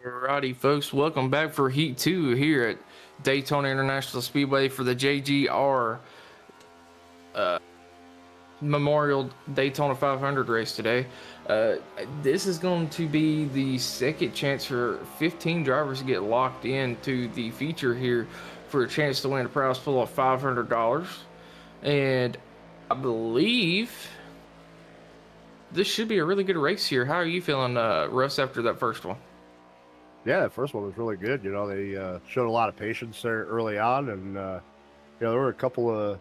Alrighty, folks, welcome back for Heat 2 here at Daytona International Speedway for the JGR Memorial Daytona 500 race today. This is going to be the second chance for 15 drivers to get locked into the feature here for a chance to win a prize pool of $500. And I believe this should be a really good race here. How are you feeling, Russ, after that first one? Yeah, that first one was really good. They showed a lot of patience there early on, and there were a couple of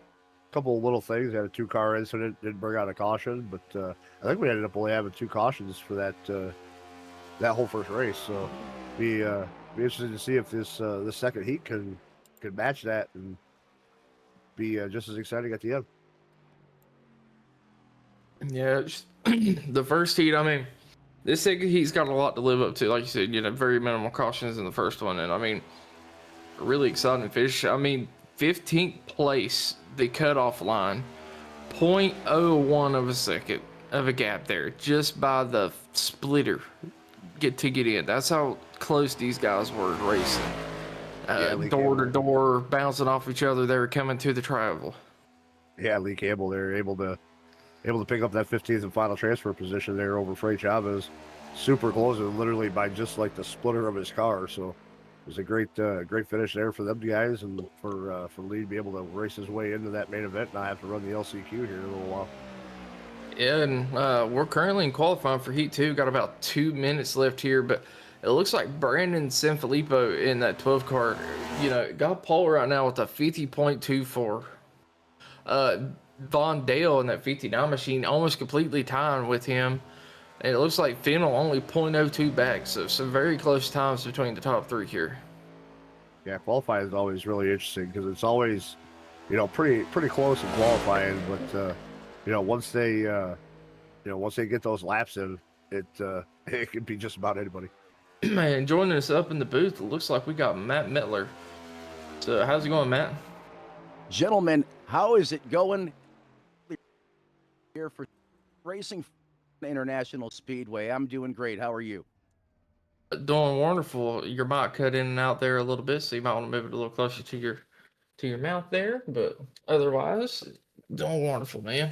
little things. They had a 2-car incident, didn't bring out a caution, but I think we ended up only having 2 cautions for that whole first race. So be interested to see if this second heat can match that and be just as exciting at the end. Yeah, just the first heat, I mean, this second heat's got a lot to live up to. Like you said, very minimal cautions in the first one. And I mean, really exciting finish. I mean, 15th place, the cutoff line, 0.01 of a second of a gap there, just by the splitter get in. That's how close these guys were racing. Door to door, bouncing off each other. They were coming to the travel. Yeah, Lee Campbell, they were able to pick up that 15th and final transfer position there over Frey Chavez. Super close, literally by just like the splitter of his car. So it was a great finish there for them guys, and for Lee to be able to race his way into that main event. And I have to run the LCQ here in a little while. Yeah, and we're currently in qualifying for Heat 2. Got about 2 minutes left here, but it looks like Brandon Sanfilippo in that 12 car, got pole right now with a 50.24. Von Dale in that 59 machine almost completely timed with him. And it looks like Fennel only 0.02 back, so some very close times between the top 3 here. Yeah, qualifying is always really interesting because it's always, pretty close in qualifying. But once they get those laps in, it can be just about anybody. Man, joining us up in the booth, it looks like we got Matt Mettler. So how's it going, Matt? Gentlemen, how is it going here for Racing International Speedway? I'm doing great. How are you? Doing wonderful. Your mic cut in and out there a little bit, so you might want to move it a little closer to your mouth there. But otherwise, doing wonderful, man.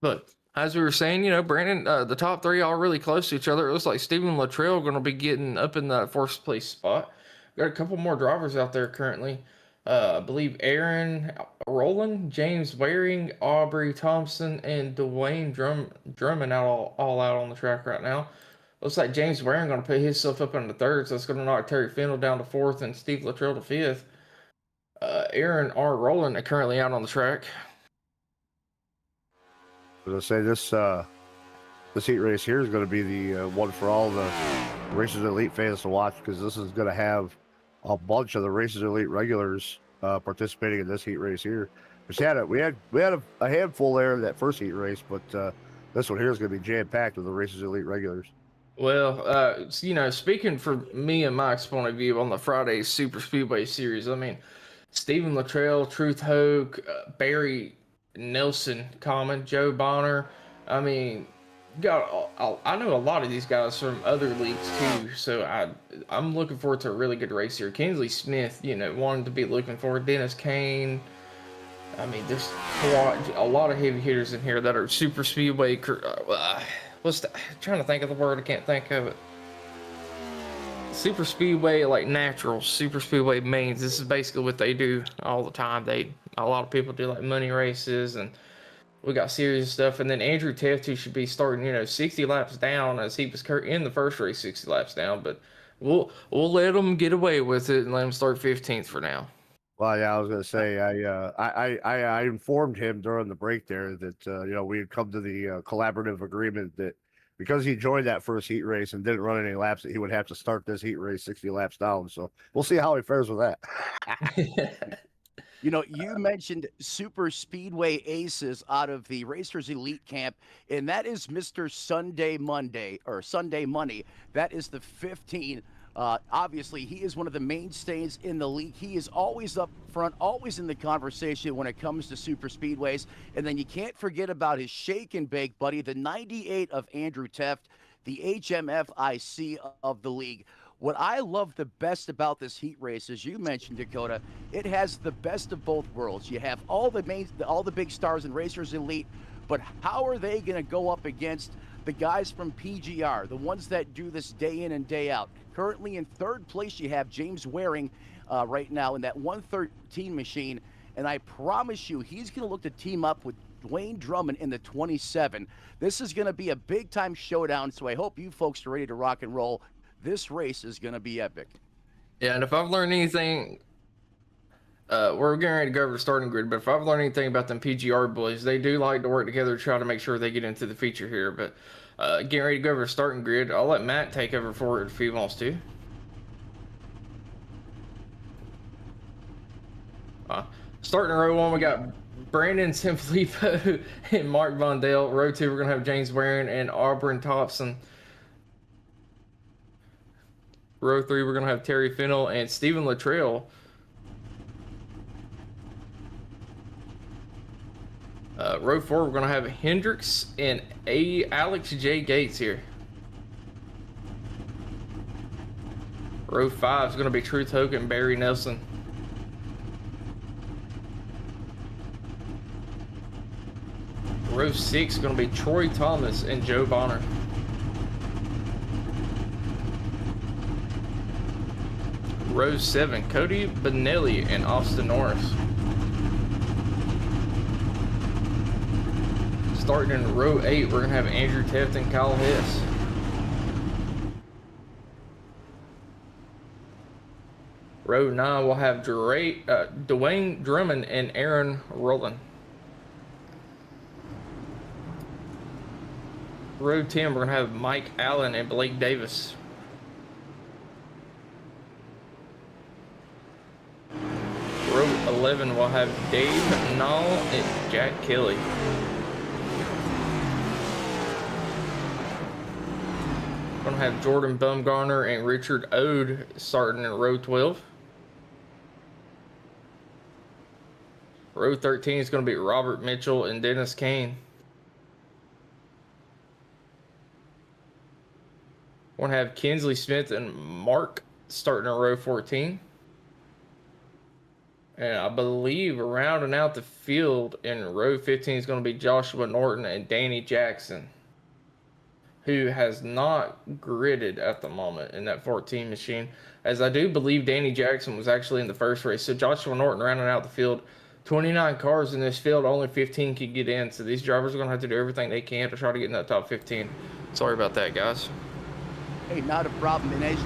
But as we were saying, Brandon, the top 3 are really close to each other. It looks like Stephen Luttrell going to be getting up in that 1st place spot. Got a couple more drivers out there currently. I believe Aaron Rowland, James Waring, Aubrey Thompson, and Dwayne Drummond all out on the track right now. Looks like James Waring going to put himself up in the 3rd, so it's going to knock Terry Fennel down to 4th and Steve Luttrell to 5th. Aaron R. Rowland are currently out on the track. As I say, this heat race here is going to be the one for all the Racers Elite fans to watch, because this is going to have a bunch of the Racers Elite regulars participating in this heat race here. We had a handful there in that first heat race, but this one here is going to be jam packed with the Racers Elite regulars. Well, speaking for me and Mike's point of view on the Friday Super Speedway Series, I mean, Stephen Luttrell, Truth Hoke, Barry Nelson, Common, Joe Bonner. I mean, I know a lot of these guys from other leagues too, so I'm looking forward to a really good race here. Kinsley Smith, wanted to be looking forward. Dennis Kane. I mean, there's a lot of heavy hitters in here that are super speedway. Trying to think of the word, I can't think of it. Super speedway, like natural super speedway mains. This is basically what they do all the time. A lot of people do like money races, and we got serious stuff. And then Andrew Teft, who should be starting 60 laps down, as he was in the first race 60 laps down, but we'll let him get away with it and let him start 15th for now. Well, yeah, I was going to say, I informed him during the break there that we had come to the collaborative agreement that because he joined that first heat race and didn't run any laps, that he would have to start this heat race 60 laps down. So we'll see how he fares with that. You mentioned super speedway aces out of the Racers Elite camp, and that is Mr. Sunday Money. That is the 15 Obviously, he is one of the mainstays in the league. He is always up front, always in the conversation when it comes to super speedways. And then you can't forget about his shake and bake buddy, the 98 of Andrew Teft, the HMFIC of the league. What I love the best about this heat race, as you mentioned, Dakota, it has the best of both worlds. You have all the big stars and racers elite, but how are they going to go up against the guys from PGR, the ones that do this day in and day out? Currently in third place, you have James Waring right now in that 113 machine, and I promise you, he's going to look to team up with Dwayne Drummond in the 27. This is going to be a big-time showdown, so I hope you folks are ready to rock and roll. This race is going to be epic. Yeah, and if I've learned anything, we're getting ready to go over the starting grid, but if I've learned anything about them PGR boys, they do like to work together to try to make sure they get into the feature here. But getting ready to go over the starting grid, I'll let Matt take over for it if he wants to. Starting in row 1, we got Brandon Simfilipo and Mark Vondale. Row 2, we're going to have James Waring and Auburn Thompson. Row 3, we're going to have Terry Fennell and Stephen Luttrell. Row 4, we're going to have Hendricks and Alex J. Gates here. Row 5 is going to be Truth Hoke and Barry Nelson. Row 6 is going to be Troy Thomas and Joe Bonner. Row 7, Cody Benelli and Austin Norris. Starting in row 8, we're going to have Andrew Teft and Kyle Hess. Row 9, we'll have Dwayne Drummond and Aaron Rowland. Row 10, we're going to have Mike Allen and Blake Davis. Row 11, we'll have Dave Nall and Jack Kelly. We're going to have Jordan Bumgarner and Richard Ode starting in row 12. Row 13 is going to be Robert Mitchell and Dennis Kane. We're going to have Kinsley Smith and Mark starting in row 14. And I believe rounding out the field in row 15 is going to be Joshua Norton and Danny Jackson, who has not gridded at the moment in that 14 machine, as I do believe Danny Jackson was actually in the first race. So Joshua Norton rounding out the field. 29 cars in this field, only 15 can get in. So these drivers are going to have to do everything they can to try to get in that top 15. Sorry about that, guys. Hey, not a problem. And as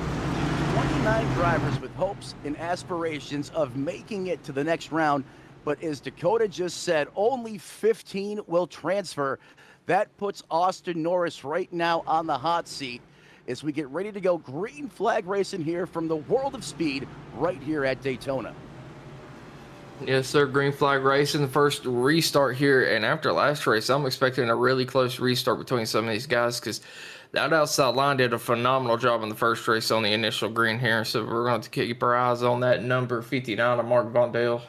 29 drivers with hopes and aspirations of making it to the next round, but as Dakota just said, only 15 will transfer. That puts Austin Norris right now on the hot seat as we get ready to go green flag racing here from the world of speed right here at Daytona. Yes, sir. Green flag racing, the first restart here. And after last race, I'm expecting a really close restart between some of these guys, because that outside line did a phenomenal job in the first race on the initial green here. So we're going to keep our eyes on that number 59 of Mark Vondale.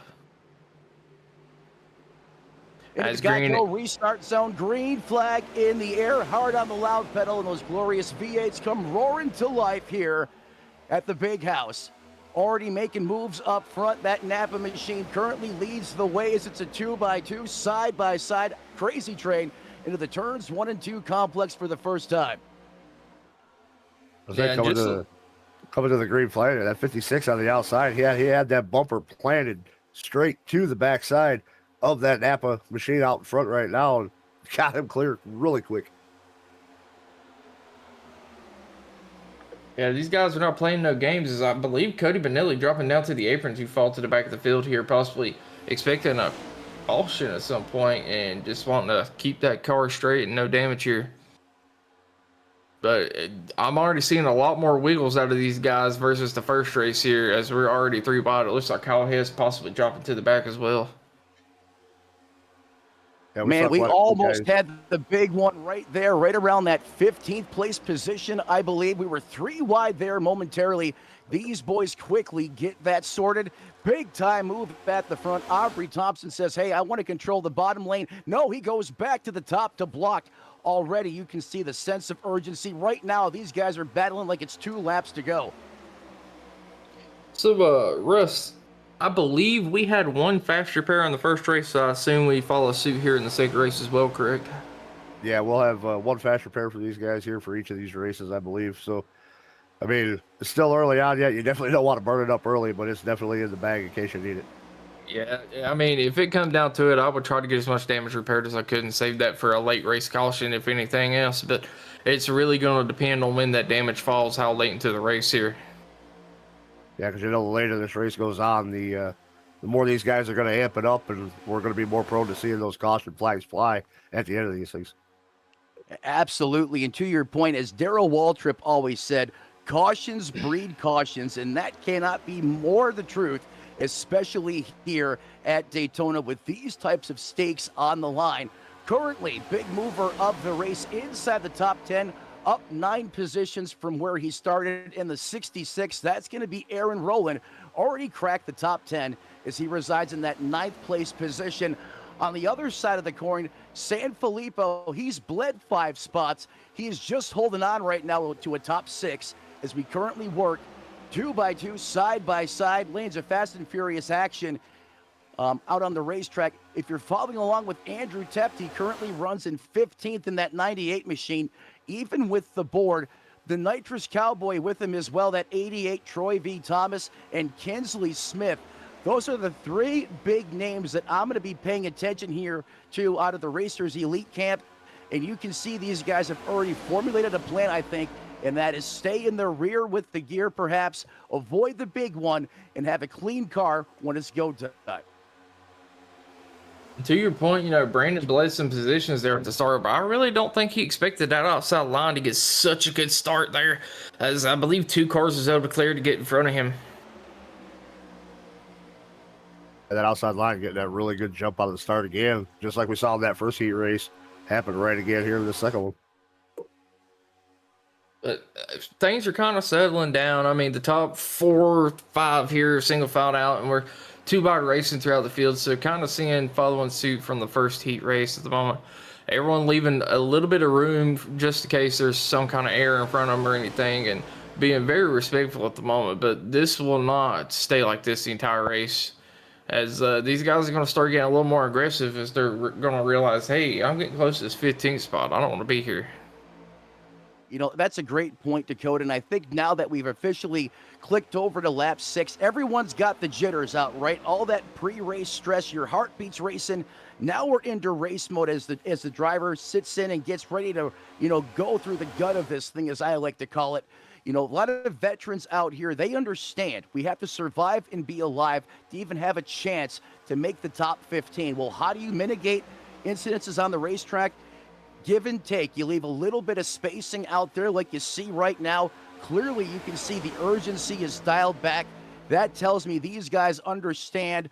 It's got no restart zone. Green flag in the air, hard on the loud pedal, and those glorious V8s come roaring to life here at the big house. Already making moves up front. That Napa machine currently leads the way as it's a 2x2 side-by-side crazy train into the turns 1 and 2 complex for the first time. Coming to the green flag, that 56 on the outside, he had that bumper planted straight to the backside of that Napa machine out in front right now, and got him clear really quick. Yeah, these guys are not playing no games, as I believe Cody Benelli dropping down to the apron to fall to the back of the field here, possibly expecting a caution at some point and just wanting to keep that car straight and no damage here. But I'm already seeing a lot more wiggles out of these guys versus the first race here, as we're already 3 wide. It looks like Kyle Hess possibly dropping to the back as well. Yeah, Man, saw we quite a few almost guys. had the big one right there, right around that 15th place position, I believe. We were 3 wide there momentarily. These boys quickly get that sorted. Big time move at the front. Aubrey Thompson says, hey, I want to control the bottom lane. No, he goes back to the top to block. Already you can see the sense of urgency. Right now, these guys are battling like it's 2 laps to go. So, Russ, I believe we had one fast repair on the first race, so I assume we follow suit here in the second race as well, correct? Yeah, we'll have one fast repair for these guys here for each of these races, I believe. So, I mean, it's still early on yet. You definitely don't want to burn it up early, but it's definitely in the bag in case you need it. Yeah, I mean, if it comes down to it, I would try to get as much damage repaired as I could and save that for a late race caution, if anything else. But it's really going to depend on when that damage falls, how late into the race here. Yeah, because the later this race goes on, the more these guys are going to amp it up, and we're going to be more prone to seeing those caution flags fly at the end of these things. Absolutely. And to your point, as Darrell Waltrip always said, cautions breed cautions, and that cannot be more the truth, especially here at Daytona with these types of stakes on the line. Currently, big mover of the race inside the top 10, up 9 positions from where he started in the 66. That's going to be Aaron Rowland. Already cracked the top 10 as he resides in that 9th place position. On the other side of the coin, San Filippo, he's bled 5 spots. He is just holding on right now to a top 6 as we currently work 2 by 2, side by side, lanes of fast and furious action out on the racetrack. If you're following along with Andrew Teft, he currently runs in 15th in that 98 machine, even with the board. The Nitrous Cowboy with him as well, that 88 Troy V. Thomas and Kinsley Smith. Those are the 3 big names that I'm going to be paying attention here to out of the Racers Elite Camp. And you can see these guys have already formulated a plan, I think, and that is stay in the rear with the gear perhaps, avoid the big one, and have a clean car when it's go time. To your point, Brandon bled some positions there at the start, but I really don't think he expected that outside line to get such a good start there, as I believe 2 cars was able to clear to get in front of him. And that outside line getting that really good jump out of the start again, just like we saw in that first heat race, happened right again here in the second one. But things are kind of settling down. I mean, the top 4, 5 here single filed out, and we're 2 wide racing throughout the field. So kind of following suit from the first heat race at the moment. Everyone leaving a little bit of room just in case there's some kind of error in front of them or anything, and being very respectful at the moment. But this will not stay like this the entire race, as these guys are going to start getting a little more aggressive as they're going to realize, hey, I'm getting close to this 15th spot. I don't want to be here. That's a great point, Dakota. And I think now that we've officially clicked over to lap 6, everyone's got the jitters out, right? All that pre-race stress, your heartbeat's racing. Now we're into race mode as the driver sits in and gets ready to, go through the gut of this thing, as I like to call it. A lot of veterans out here, they understand we have to survive and be alive to even have a chance to make the top 15. Well, how do you mitigate incidences on the racetrack? Give and take. You leave a little bit of spacing out there like you see right now. Clearly, you can see the urgency is dialed back. That tells me these guys understand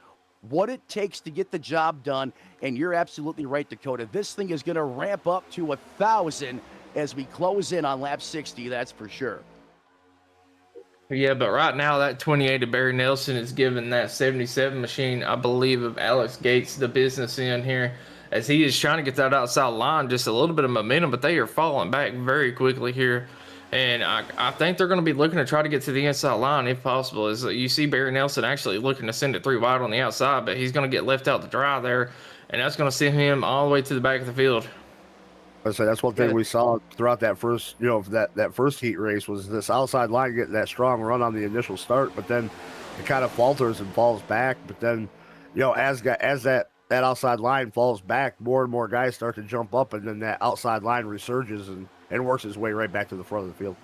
what it takes to get the job done. And you're absolutely right, Dakota. This thing is going to ramp up to 1,000 as we close in on lap 60, that's for sure. Yeah, but right now that 28 of Barry Nelson is giving that 77 machine, I believe, of Alex Gates the business in here, as he is trying to get that outside line, just a little bit of momentum, but they are falling back very quickly here. And I think they're going to be looking to try to get to the inside line if possible. As you see Barry Nelson actually looking to send it 3 wide on the outside, but he's going to get left out to dry there, and that's going to send him all the way to the back of the field. I say that's one thing we saw throughout that first, that first heat race was this outside line getting that strong run on the initial start, but then it kind of falters and falls back. But then, as that outside line falls back, more and more guys start to jump up, and then that outside line resurges and works its way right back to the front of the field.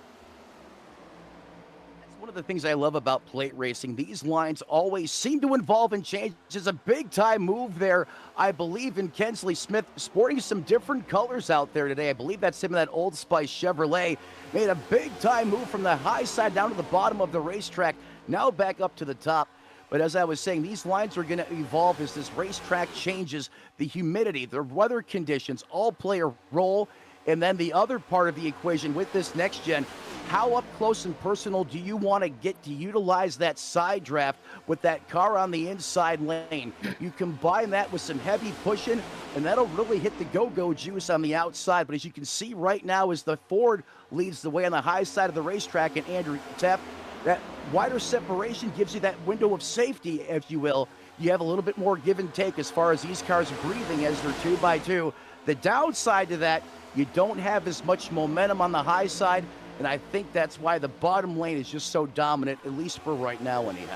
That's one of the things I love about plate racing. These lines always seem to evolve and change. There's a big-time move there, I believe, in Kinsley Smith, sporting some different colors out there today. I believe that's him in that Old Spice Chevrolet. Made a big-time move from the high side down to the bottom of the racetrack, now back up to the top. But as I was saying, these lines are going to evolve as this racetrack changes. The humidity, the weather conditions all play a role. And then the other part of the equation with this next gen, how up close and personal do you want to get to utilize that side draft with that car on the inside lane? You combine that with some heavy pushing, and that'll really hit the go-go juice on the outside. But as you can see right now, as the Ford leads the way on the high side of the racetrack, and Andrew Tepp, that wider separation gives you that window of safety, if you will. You have a little bit more give and take as far as these cars breathing as they're 2x2. The downside to that, you don't have as much momentum on the high side, and I think that's why the bottom lane is just so dominant, at least for right now anyhow.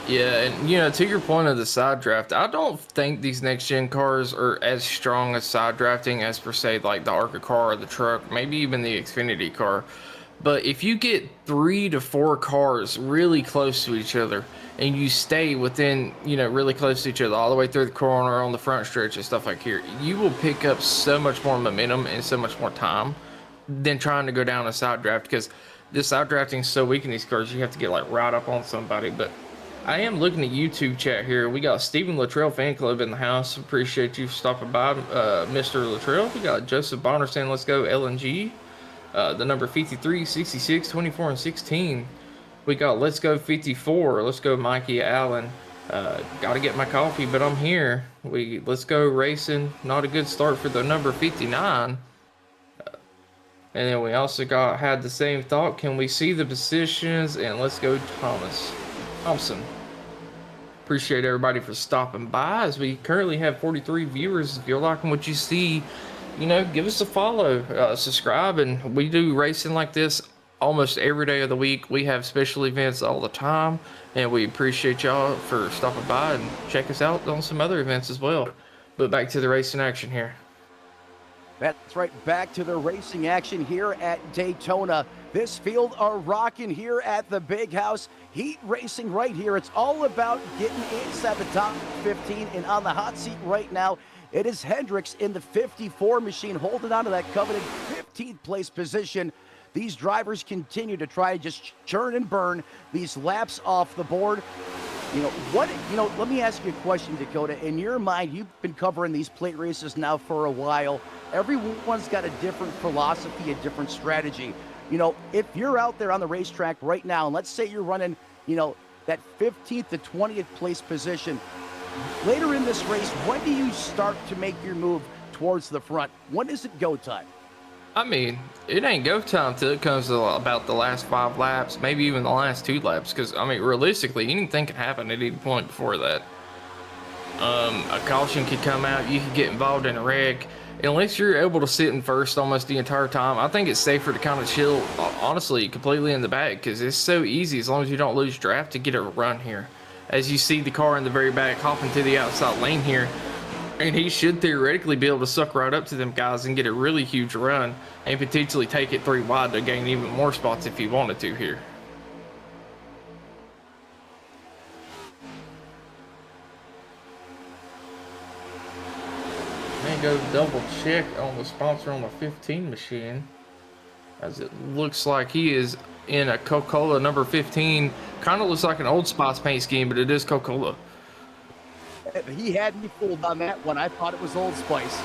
Yeah, and to your point of the side draft, I don't think these next gen cars are as strong as side drafting as per se like the ARCA car or the truck, maybe even the Xfinity car. But if you get 3 to 4 cars really close to each other and you stay within, really close to each other all the way through the corner on the front stretch and stuff like here, you will pick up so much more momentum and so much more time than trying to go down a side draft, because this side drafting is so weak in these cars, you have to get like right up on somebody. But I am looking at YouTube chat here. We got Stephen Luttrell fan club in the house. Appreciate you stopping by, Mr. Luttrell. We got Joseph Bonner saying, let's go LNG. The number 53, 66, 24, and 16. We got Let's Go 54. Let's go Mikey Allen. Got to get my coffee, but I'm here. Let's go racing. Not a good start for the number 59. And then we also had the same thought. Can we see the positions? And let's go Thompson. Appreciate everybody for stopping by, as we currently have 43 viewers. If you're liking what you see, give us a follow, subscribe, and we do racing like this almost every day of the week. We have special events all the time, and we appreciate y'all for stopping by and check us out on some other events as well. But back to the racing action here. That's right, back to the racing action here at Daytona. This field are rocking here at the Big House. Heat racing right here. It's all about getting inside the top 15, and on the hot seat right now, it is Hendricks in the 54 machine holding on to that coveted 15th place position. These drivers continue to try to just churn and burn these laps off the board. Let me ask you a question, Dakota. In your mind, you've been covering these plate races now for a while. Everyone's got a different philosophy, a different strategy. If you're out there on the racetrack right now, and let's say you're running, that 15th to 20th place position, later in this race, when do you start to make your move towards the front? When is it go time? I mean, it ain't go time till it comes to about the last 5 laps, maybe even the last 2 laps, because, realistically, anything can happen at any point before that. A caution could come out, you could get involved in a wreck. Unless you're able to sit in first almost the entire time, I think it's safer to kind of chill, honestly, completely in the back, because it's so easy, as long as you don't lose draft, to get a run here. As you see the car in the very back hopping to the outside lane here, and he should theoretically be able to suck right up to them guys and get a really huge run and potentially take it 3 wide to gain even more spots if he wanted to here. And go double check on the sponsor on the 15 machine, as it looks like he is in a Coca-Cola number 15. Kind of looks like an Old Spice paint scheme, but it is Coca-Cola. He had me fooled on that one. I thought it was Old Spice.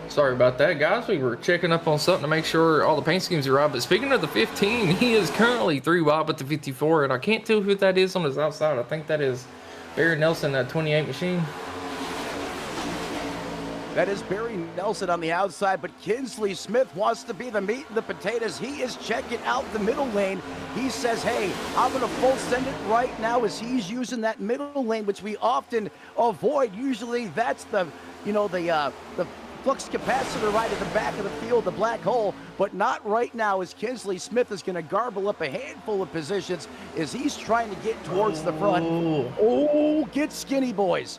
Sorry about that, guys. We were checking up on something to make sure all the paint schemes are right. But speaking of the 15, he is currently 3 wide with the 54, and I can't tell who that is on his outside. I think that is Barry Nelson, that 28 machine. That is Barry Nelson on the outside, but Kinsley Smith wants to be the meat and the potatoes. He is checking out the middle lane. He says, hey, I'm going to full send it right now, as he's using that middle lane, which we often avoid. Usually that's the flux capacitor right at the back of the field, the black hole, but not right now, as Kinsley Smith is going to garble up a handful of positions as he's trying to get towards the front. Oh, get skinny, boys.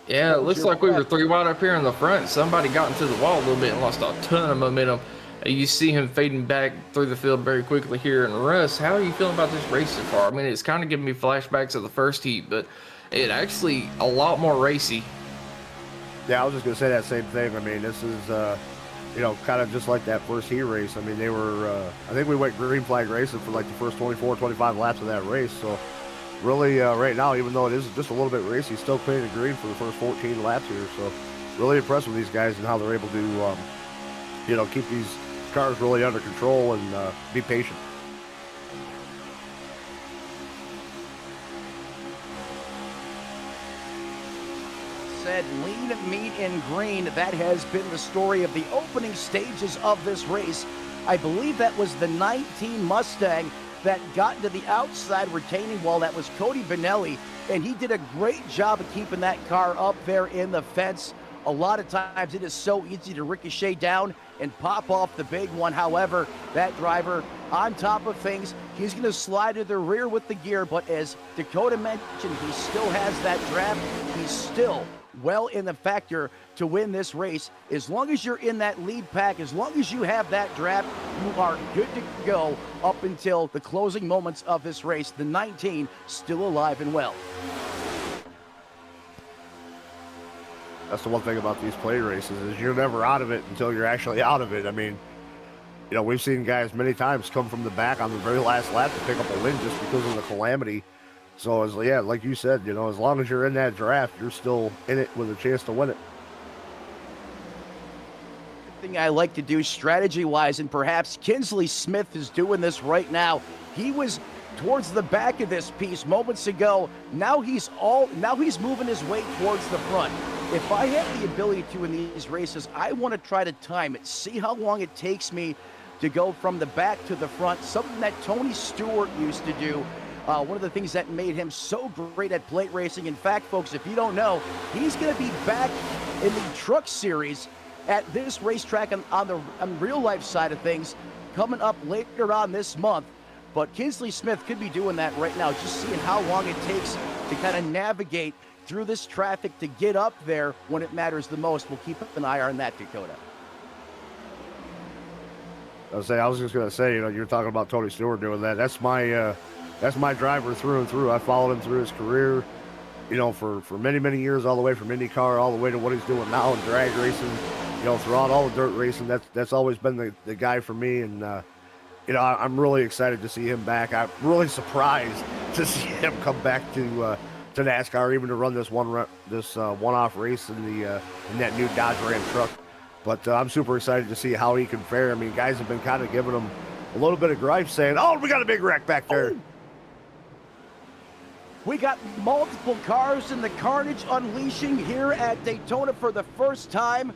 Yeah, it looks like we were 3 wide up here in the front. Somebody got into the wall a little bit and lost a ton of momentum. You see him fading back through the field very quickly here. And Russ, how are you feeling about this race so far? I mean, it's kind of giving me flashbacks of the first heat, but it actually a lot more racy. Yeah, I was just going to say that same thing. I mean, this is, kind of just like that first heat race. I mean, they were, I think we went green flag racing for like the first 24, 25 laps of that race. So really, right now, even though it is just a little bit racy, still clean and green for the first 14 laps here. So really impressed with these guys and how they're able to, keep these cars really under control and be patient. Said lean, mean, and green. That has been the story of the opening stages of this race. I believe that was the 19 Mustang that got into the outside retaining wall. That was Cody Benelli, and he did a great job of keeping that car up there in the fence. A lot of times it is so easy to ricochet down and pop off the big one. However, that driver on top of things, he's going to slide to the rear with the gear, but as Dakota mentioned, he still has that draft. He's still well in the factor to win this race. As long as you're in that lead pack, as long as you have that draft, you are good to go up until the closing moments of this race. The 19 still alive and well. That's the one thing about these play races is you're never out of it until you're actually out of it. I mean, we've seen guys many times come from the back on the very last lap to pick up a win just because of the calamity. So, like you said, as long as you're in that draft, you're still in it with a chance to win it. The thing I like to do strategy-wise, and perhaps Kinsley Smith is doing this right now. He was towards the back of this piece moments ago. Now he's moving his way towards the front. If I have the ability to in these races, I want to try to time it, see how long it takes me to go from the back to the front, something that Tony Stewart used to do. One of the things that made him so great at plate racing. In fact, folks, if you don't know, he's going to be back in the Truck Series at this racetrack on the real life side of things coming up later on this month. But Kinsley Smith could be doing that right now, just seeing how long it takes to kind of navigate through this traffic to get up there when it matters the most. We'll keep an eye on that, Dakota. I was just going to say, you're talking about Tony Stewart doing that. That's my driver through and through. I followed him through his career, for many, many years, all the way from IndyCar, all the way to what he's doing now in drag racing, throughout all the dirt racing. That's always been the guy for me. And, I'm really excited to see him back. I'm really surprised to see him come back to NASCAR, even to run this one-off race in that new Dodge Ram truck. But I'm super excited to see how he can fare. I mean, guys have been kind of giving him a little bit of gripe, saying, "Oh, we got a big wreck back there." Oh. We got multiple cars in the carnage unleashing here at Daytona for the first time,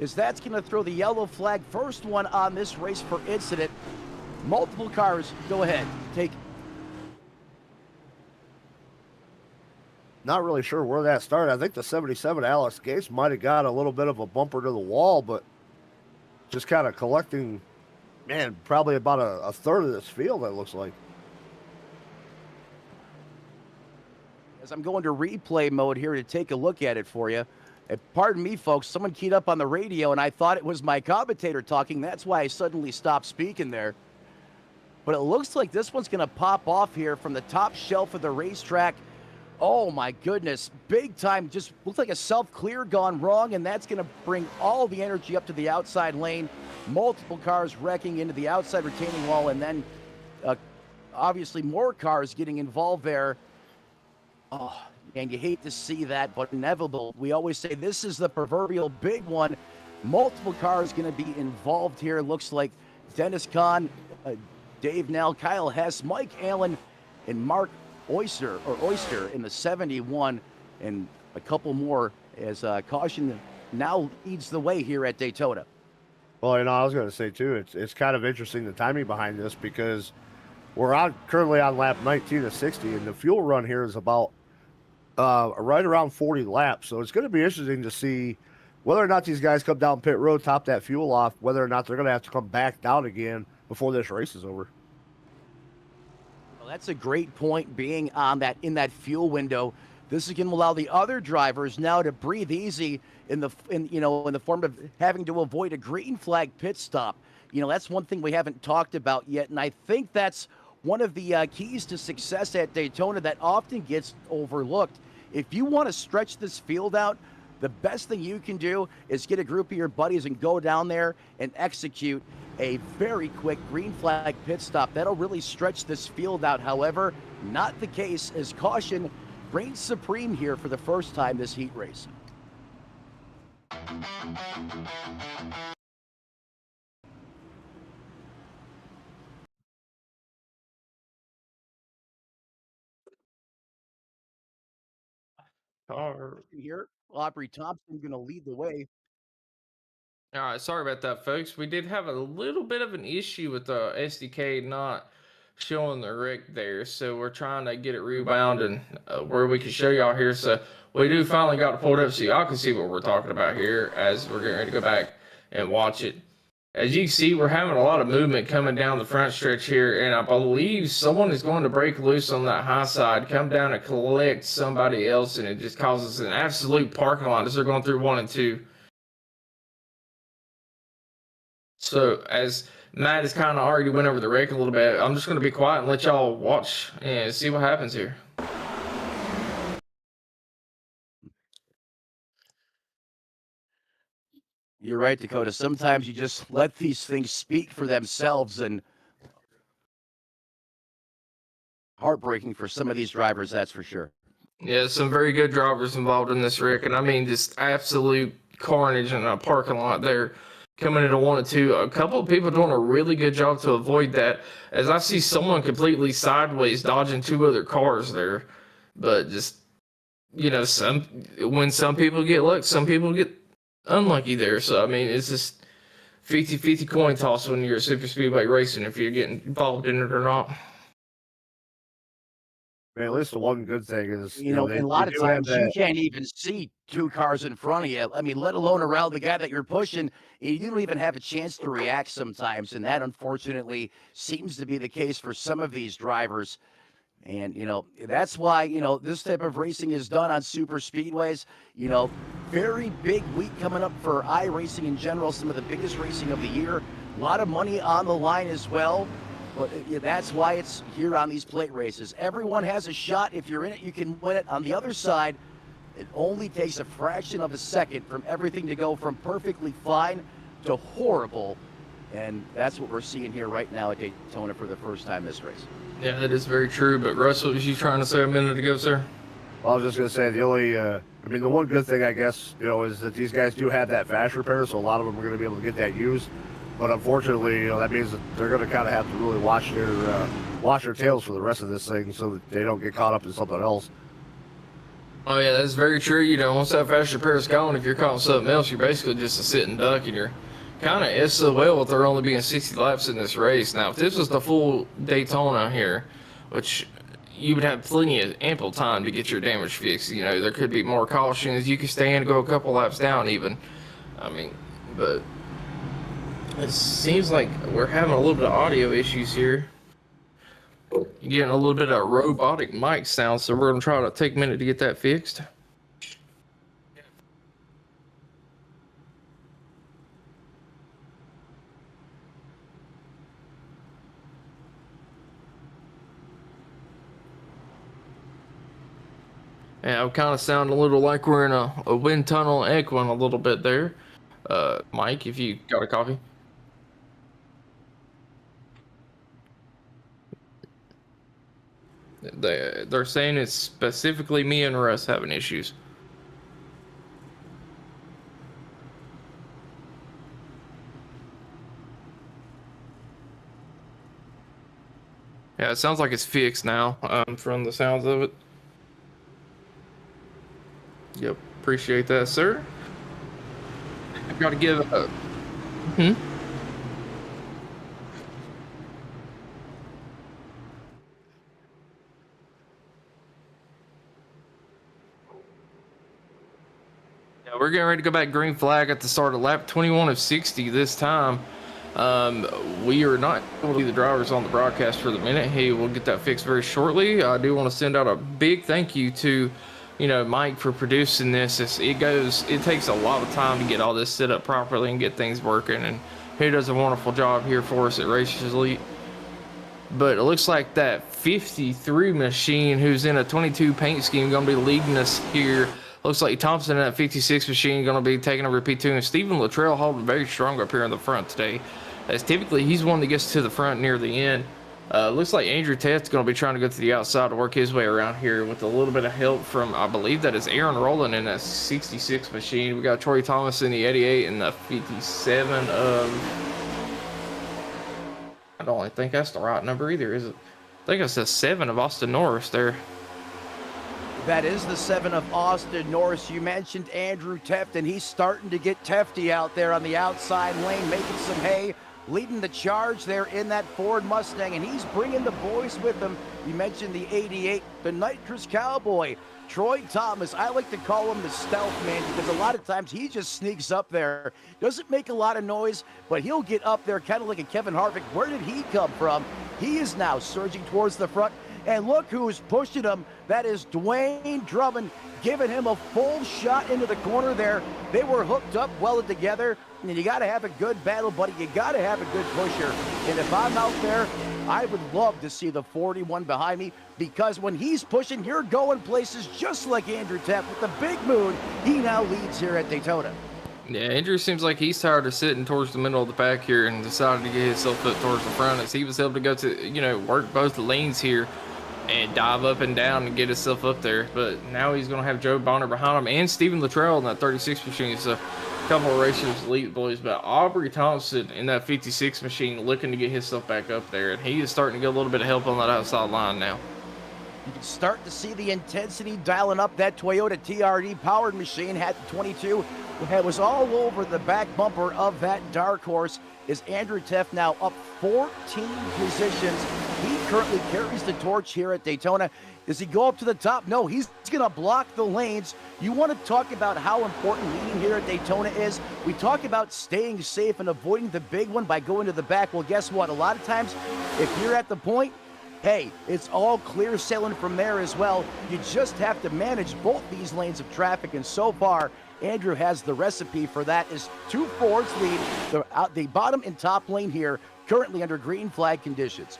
as that's going to throw the yellow flag. First one on this race for incident. Multiple cars. Go ahead. Take. Not really sure where that started. I think the 77 Alex Gates might have got a little bit of a bumper to the wall, but just kind of collecting, probably about a third of this field, it looks like. As I'm going to replay mode here to take a look at it for you. Pardon me, folks. Someone keyed up on the radio, and I thought it was my commentator talking. That's why I suddenly stopped speaking there. But it looks like this one's going to pop off here from the top shelf of the racetrack. Oh, my goodness. Big time. Just looks like a self-clear gone wrong, and that's going to bring all the energy up to the outside lane. Multiple cars wrecking into the outside retaining wall, and then obviously more cars getting involved there. Oh, and you hate to see that, but inevitable. We always say this is the proverbial big one. Multiple cars going to be involved here. Looks like Dennis Kahn, Dave Nell, Kyle Hess, Mike Allen, and Mark Oyster in the 71, and a couple more as caution now leads the way here at Daytona. Well, I was going to say too, it's kind of interesting the timing behind this, because we're currently on lap 19 of 60, and the fuel run here is about right around 40 laps. So it's going to be interesting to see whether or not these guys come down pit road, top that fuel off, whether or not they're going to have to come back down again before this race is over. Well, that's a great point, being on in that fuel window. This is going to allow the other drivers now to breathe easy in the form of having to avoid a green flag pit stop. That's one thing we haven't talked about yet, and I think that's one of the keys to success at Daytona that often gets overlooked. If you want to stretch this field out, the best thing you can do is get a group of your buddies and go down there and execute a very quick green flag pit stop. That'll really stretch this field out. However, not the case, as caution reigns supreme here for the first time this heat race. Here, Aubrey Thompson going to lead the way. All right, sorry about that, folks. We did have a little bit of an issue with the SDK not showing the wreck there, so we're trying to get it rebound and where we can show y'all here. So we do finally got it pulled up so y'all can see what we're talking about here as we're getting ready to go back and watch it. As you can see, we're having a lot of movement coming down the front stretch here, and I believe someone is going to break loose on that high side, come down and collect somebody else, and it just causes an absolute parking lot as they're going through 1 and 2. So as Matt has kind of already went over the wreck a little bit, I'm just going to be quiet and let y'all watch and see what happens here. You're right, Dakota. Sometimes you just let these things speak for themselves, and heartbreaking for some of these drivers, that's for sure. Yeah, some very good drivers involved in this wreck, and I mean just absolute carnage in a parking lot there. Coming into 1 and 2, a couple of people doing a really good job to avoid that. As I see someone completely sideways dodging 2 other cars there, but just when some people get luck, some people get unlucky there. So I mean, it's just 50-50 coin toss when you're super speedway racing if you're getting involved in it or not. Man, at least the one good thing is, and a lot of times you can't even see 2 cars in front of you. I mean, let alone around the guy that you're pushing. You don't even have a chance to react sometimes, and that unfortunately seems to be the case for some of these drivers. And, that's why, this type of racing is done on super speedways. Very big week coming up for iRacing in general, some of the biggest racing of the year. A lot of money on the line as well. But that's why it's here on these plate races. Everyone has a shot. If you're in it, you can win it. On the other side, it only takes a fraction of a second from everything to go from perfectly fine to horrible. And that's what we're seeing here right now at Daytona for the first time this race. Yeah, that is very true. But Russell, was you trying to say a minute ago, sir? Well, I was just going to say the only, the one good thing, I guess, is that these guys do have that fast repair, so a lot of them are going to be able to get that used. But unfortunately, that means that they're going to kind of have to really watch their tails for the rest of this thing so that they don't get caught up in something else. Oh yeah, that's very true. Once that fast repair is gone, if you're caught in something else, you're basically just a sitting duck, and you're kind of SOL with there only being 60 laps in this race. Now, if this was the full Daytona here, which you would have plenty of ample time to get your damage fixed. There could be more cautions. You could stay in and go a couple laps down even. I mean, but it seems like we're having a little bit of audio issues here. You're getting a little bit of robotic mic sound, so we're going to try to take a minute to get that fixed. Yeah, we kind of sound a little like we're in a wind tunnel echoing a little bit there. Mike, if you got a coffee. They're saying it's specifically me and Russ having issues. Yeah, it sounds like it's fixed now, from the sounds of it. Yep, appreciate that, sir. I've got to give a... Yeah, we're getting ready to go back green flag at the start of lap 21 of 60 this time. We are not able to be the drivers on the broadcast for the minute. Hey, we'll get that fixed very shortly. I do want to send out a big thank you to Mike for producing this. It takes a lot of time to get all this set up properly and get things working, and he does a wonderful job here for us at Racers Elite. But it looks like that 53 machine, who's in a 22 paint scheme, going to be leading us here. Looks like Thompson in that 56 machine going to be taking over P2, and Stephen Luttrell holding very strong up here in the front today, as typically he's one that gets to the front near the end. Looks like Andrew Tett's going to be trying to go to the outside to work his way around here with a little bit of help from, I believe that is Aaron Rowland in that 66 machine. We got Troy Thomas in the 88 and the 57 of... I don't think that's the right number either, is it? I think it's the 7 of Austin Norris there. That is the 7 of Austin Norris. You mentioned Andrew Teft, and he's starting to get Tefty out there on the outside lane, making some hay, leading the charge there in that Ford Mustang, and he's bringing the boys with him. You mentioned the 88, the Nitrous Cowboy, Troy Thomas. I like to call him the stealth man because a lot of times he just sneaks up there. Doesn't make a lot of noise, but he'll get up there kind of like a Kevin Harvick. Where did he come from? He is now surging towards the front. And look who's pushing him. That is Dwayne Drummond, giving him a full shot into the corner there. They were hooked up, welded together. And you got to have a good battle buddy. You got to have a good pusher. And if I'm out there, I would love to see the 41 behind me, because when he's pushing, you're going places just like Andrew Tepp with the big moon. He now leads here at Daytona. Yeah, Andrew seems like he's tired of sitting towards the middle of the pack here and decided to get himself put towards the front, as he was able to go to, work both lanes here and dive up and down and get himself up there. But now he's going to have Joe Bonner behind him and Stephen Luttrell in that 36 machine. So a couple of racers lead boys, but Aubrey Thompson in that 56 machine looking to get himself back up there, and he is starting to get a little bit of help on that outside line now. You can start to see the intensity dialing up. That Toyota TRD powered machine had 22. It was all over the back bumper of that dark horse. Is Andrew Teff now up 14 positions. He currently carries the torch here at Daytona. Does he go up to the top? No, he's going to block the lanes. You want to talk about how important leading here at Daytona is? We talk about staying safe and avoiding the big one by going to the back. Well, guess what? A lot of times, if you're at the point, hey, it's all clear sailing from there as well. You just have to manage both these lanes of traffic, and so far, Andrew has the recipe for that. Is 2 Fords lead the bottom and top lane here, currently under green flag conditions.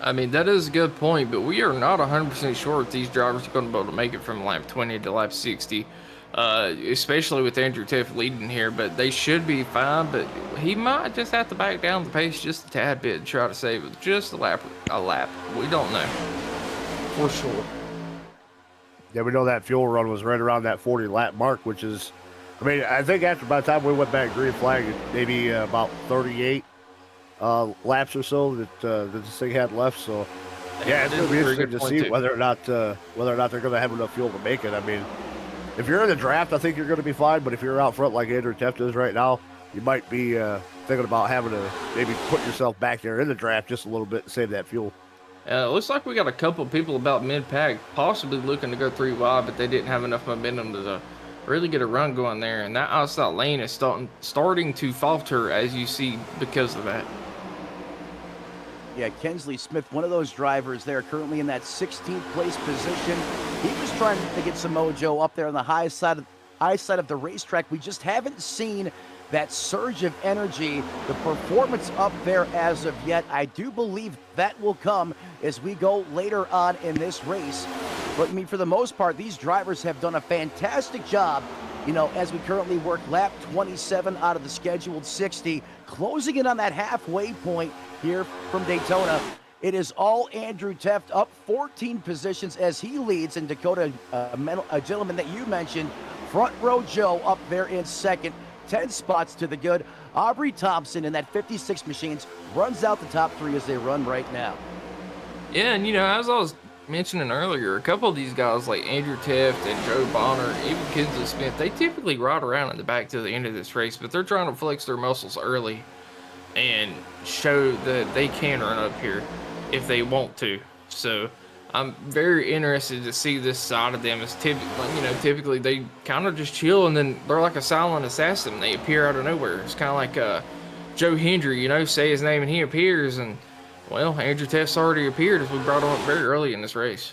I mean, that is a good point, but we are not 100% sure if these drivers are going to be able to make it from lap 20 to lap 60, especially with Andrew Teff leading here. But they should be fine, but he might just have to back down the pace just a tad bit and try to save it just a lap. We don't know for sure. Yeah, we know that fuel run was right around that 40 lap mark, which is, I mean, I think by the time we went back green flag, maybe about 38 laps or so that this thing had left. So yeah, it's going to be interesting to see whether or not they're going to have enough fuel to make it. I mean, if you're in the draft, I think you're going to be fine. But if you're out front like Andrew Teff is right now, you might be thinking about having to maybe put yourself back there in the draft just a little bit to save that fuel. It looks like we got a couple of people about mid-pack possibly looking to go 3 wide, but they didn't have enough momentum to really get a run going there. And that outside lane is starting to falter, as you see, because of that. Yeah, Kensley Smith, one of those drivers there, currently in that 16th place position. He was trying to get some mojo up there on the high side of the racetrack. We just haven't seen that surge of energy, the performance up there as of yet. I do believe that will come as we go later on in this race. But I mean, for the most part, these drivers have done a fantastic job, as we currently work lap 27 out of the scheduled 60, closing in on that halfway point here from Daytona. It is all Andrew Teff up 14 positions as he leads, in Dakota, a gentleman that you mentioned, Front Row Joe up there in second. 10 spots to the good. Aubrey Thompson in that 56 machines runs out the top 3 as they run right now. Yeah, and as I was mentioning earlier, a couple of these guys like Andrew Teff and Joe Bonner, even Kensley Smith, they typically ride around in the back to the end of this race, but they're trying to flex their muscles early and show that they can run up here if they want to. So I'm very interested to see this side of them. As typically they kind of just chill, and then they're like a silent assassin. They appear out of nowhere. It's kind of like Joe Hendry, say his name and he appears, and well, Andrew Teff's already appeared as we brought him up very early in this race.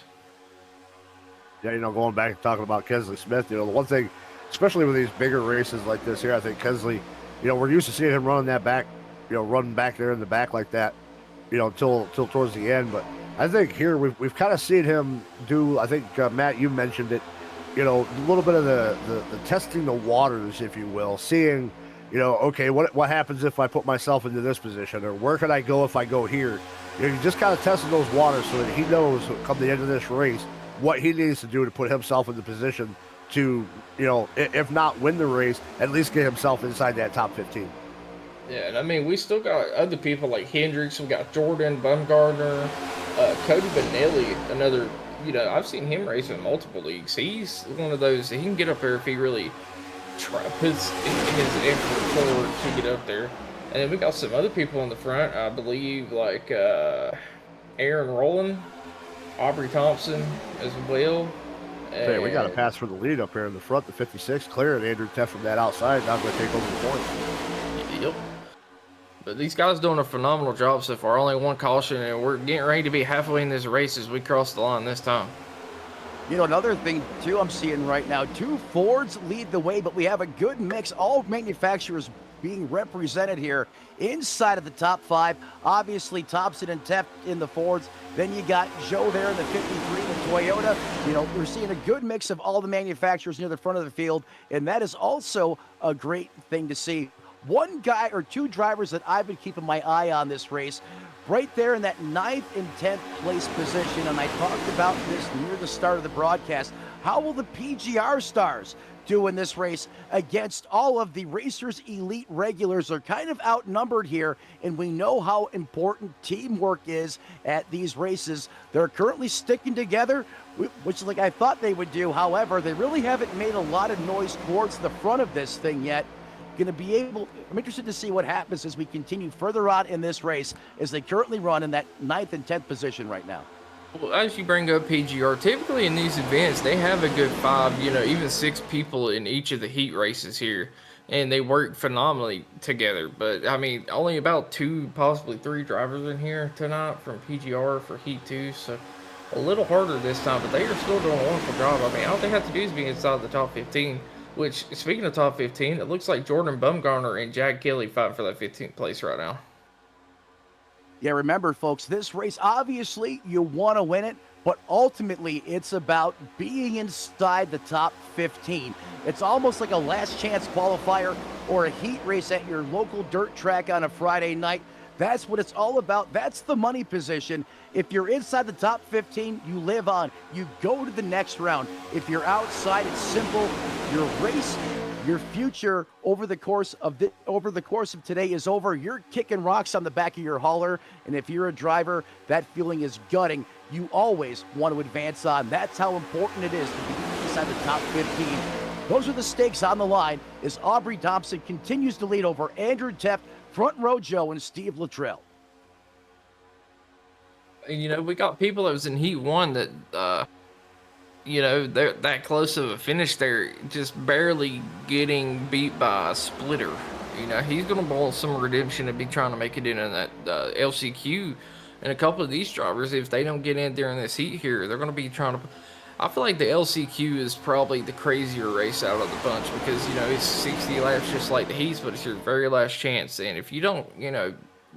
Yeah, going back and talking about Kensley Smith, the one thing, especially with these bigger races like this here, I think Kensley, we're used to seeing him running that back, running back there in the back like that, until towards the end, but I think here we've kind of seen him do, I think, Matt, you mentioned it, you know, a little bit of the testing the waters, if you will, seeing, you know, okay, what happens if I put myself into this position, or where can I go if I go here? You know, you just kind of testing those waters so that he knows come the end of this race what he needs to do to put himself in the position to, you know, if not win the race, at least get himself inside that top 15. Yeah, and I mean, we still got other people like Hendricks. We got Jordan Bumgarner, Cody Benelli, another. You know, I've seen him race in multiple leagues. He's one of those. He can get up there if he really puts his effort forward to get up there. And then we got some other people in the front. I believe like Aaron Rowland, Aubrey Thompson as well. Hey, we got a pass for the lead up here in the front. The 56 clear, and Andrew Teff from that outside now going to take over the point. Yep. But these guys doing a phenomenal job so far. Only one caution, and we're getting ready to be halfway in this race as we cross the line this time. You know, another thing, too, I'm seeing right now, 2 Fords lead the way, but we have a good mix. All manufacturers being represented here inside of the top 5. Obviously, Thompson and Teff in the Fords. Then you got Joe there in the 53, the Toyota. You know, we're seeing a good mix of all the manufacturers near the front of the field, and that is also a great thing to see. One guy or 2 drivers that I've been keeping my eye on this race, right there in that 9th and 10th place position, and I talked about this near the start of the broadcast. How will the PGR stars do in this race against all of the Racers Elite regulars? Are kind of outnumbered here, and we know how important teamwork is at these races. They're currently sticking together, which like I thought they would do. However, they really haven't made a lot of noise towards the front of this thing yet. I'm interested to see what happens as we continue further on in this race, as they currently run in that 9th and 10th position right now. Well, as you bring up PGR, typically in these events, they have a good 5, you know, even 6 people in each of the heat races here, and they work phenomenally together. But, I mean, only about 2, possibly 3 drivers in here tonight from PGR for Heat 2, so a little harder this time, but they are still doing a wonderful job. I mean, all they have to do is be inside the top 15. Which, speaking of top 15, it looks like Jordan Bumgarner and Jack Kelly fighting for that 15th place right now. Yeah, remember, folks, this race, obviously, you want to win it, but ultimately, it's about being inside the top 15. It's almost like a last chance qualifier or a heat race at your local dirt track on a Friday night. That's what it's all about. That's the money position. If you're inside the top 15, you live on. You go to the next round. If you're outside, it's simple. Your race, your future over the course of today is over. You're kicking rocks on the back of your hauler, and if you're a driver, that feeling is gutting. You always want to advance on. That's how important it is to be inside the top 15. Those are the stakes on the line as Aubrey Thompson continues to lead over Andrew Teff, Front Row Joe, and Steve Luttrell. You know, we got people that was in Heat 1 that, you know, they're that close of a finish there, just barely getting beat by a splitter. You know, he's going to want some redemption and be trying to make it in that LCQ. And a couple of these drivers, if they don't get in during this heat here, they're going to be trying to... I feel like the LCQ is probably the crazier race out of the bunch because, you know, it's 60 laps just like the heats, but it's your very last chance. And if you don't, you know,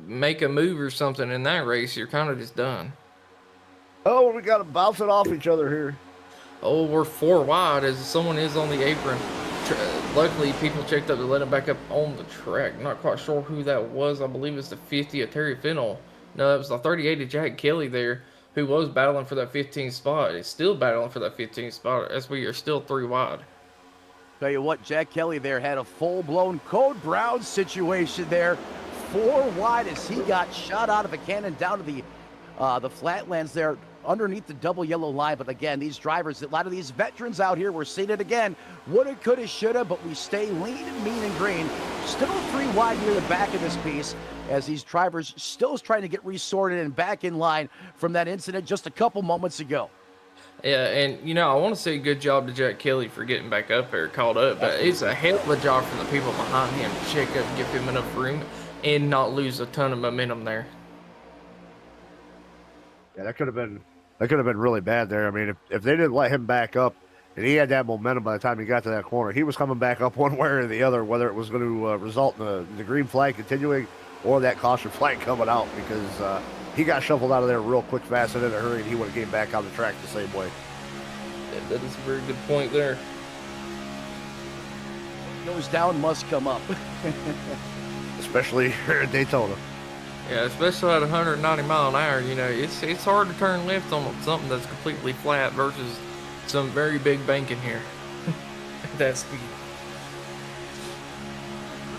make a move or something in that race, you're kind of just done. Oh, we got to bounce it off each other here. Oh, we're 4 wide as someone is on the apron. Luckily, people checked up to let him back up on the track. Not quite sure who that was. I believe it's the 50 of Terry Fennell. No, it was the 38 of Jack Kelly there, who was battling for that 15th spot. It's still battling for that 15th spot as we are still 3 wide. Tell you what, Jack Kelly there had a full-blown Code Brown situation there. 4 wide as he got shot out of a cannon down to the flatlands there underneath the double yellow line. But again, these drivers, a lot of these veterans out here, we're seeing it again. Woulda, coulda, shoulda, but we stay lean and mean and green. Still 3 wide near the back of this piece as these drivers still trying to get resorted and back in line from that incident just a couple moments ago. Yeah, and, you know, I want to say good job to Jack Kelly for getting back up there, caught up. But it's a hell of a job from the people behind him to check up and give him enough room and not lose a ton of momentum there. Yeah, that could have been really bad there. I mean, if they didn't let him back up and he had that momentum by the time he got to that corner, he was coming back up one way or the other, whether it was going to result in the green flag continuing or that caution flag coming out, because he got shuffled out of there real quick, fast, and in a hurry, and he would have came back on the track the same way. Yeah, that is a very good point there. Goes down, must come up. Especially here at Daytona. Yeah, especially at 190 mile an hour, you know, it's hard to turn left on something that's completely flat versus some very big banking here. At that speed.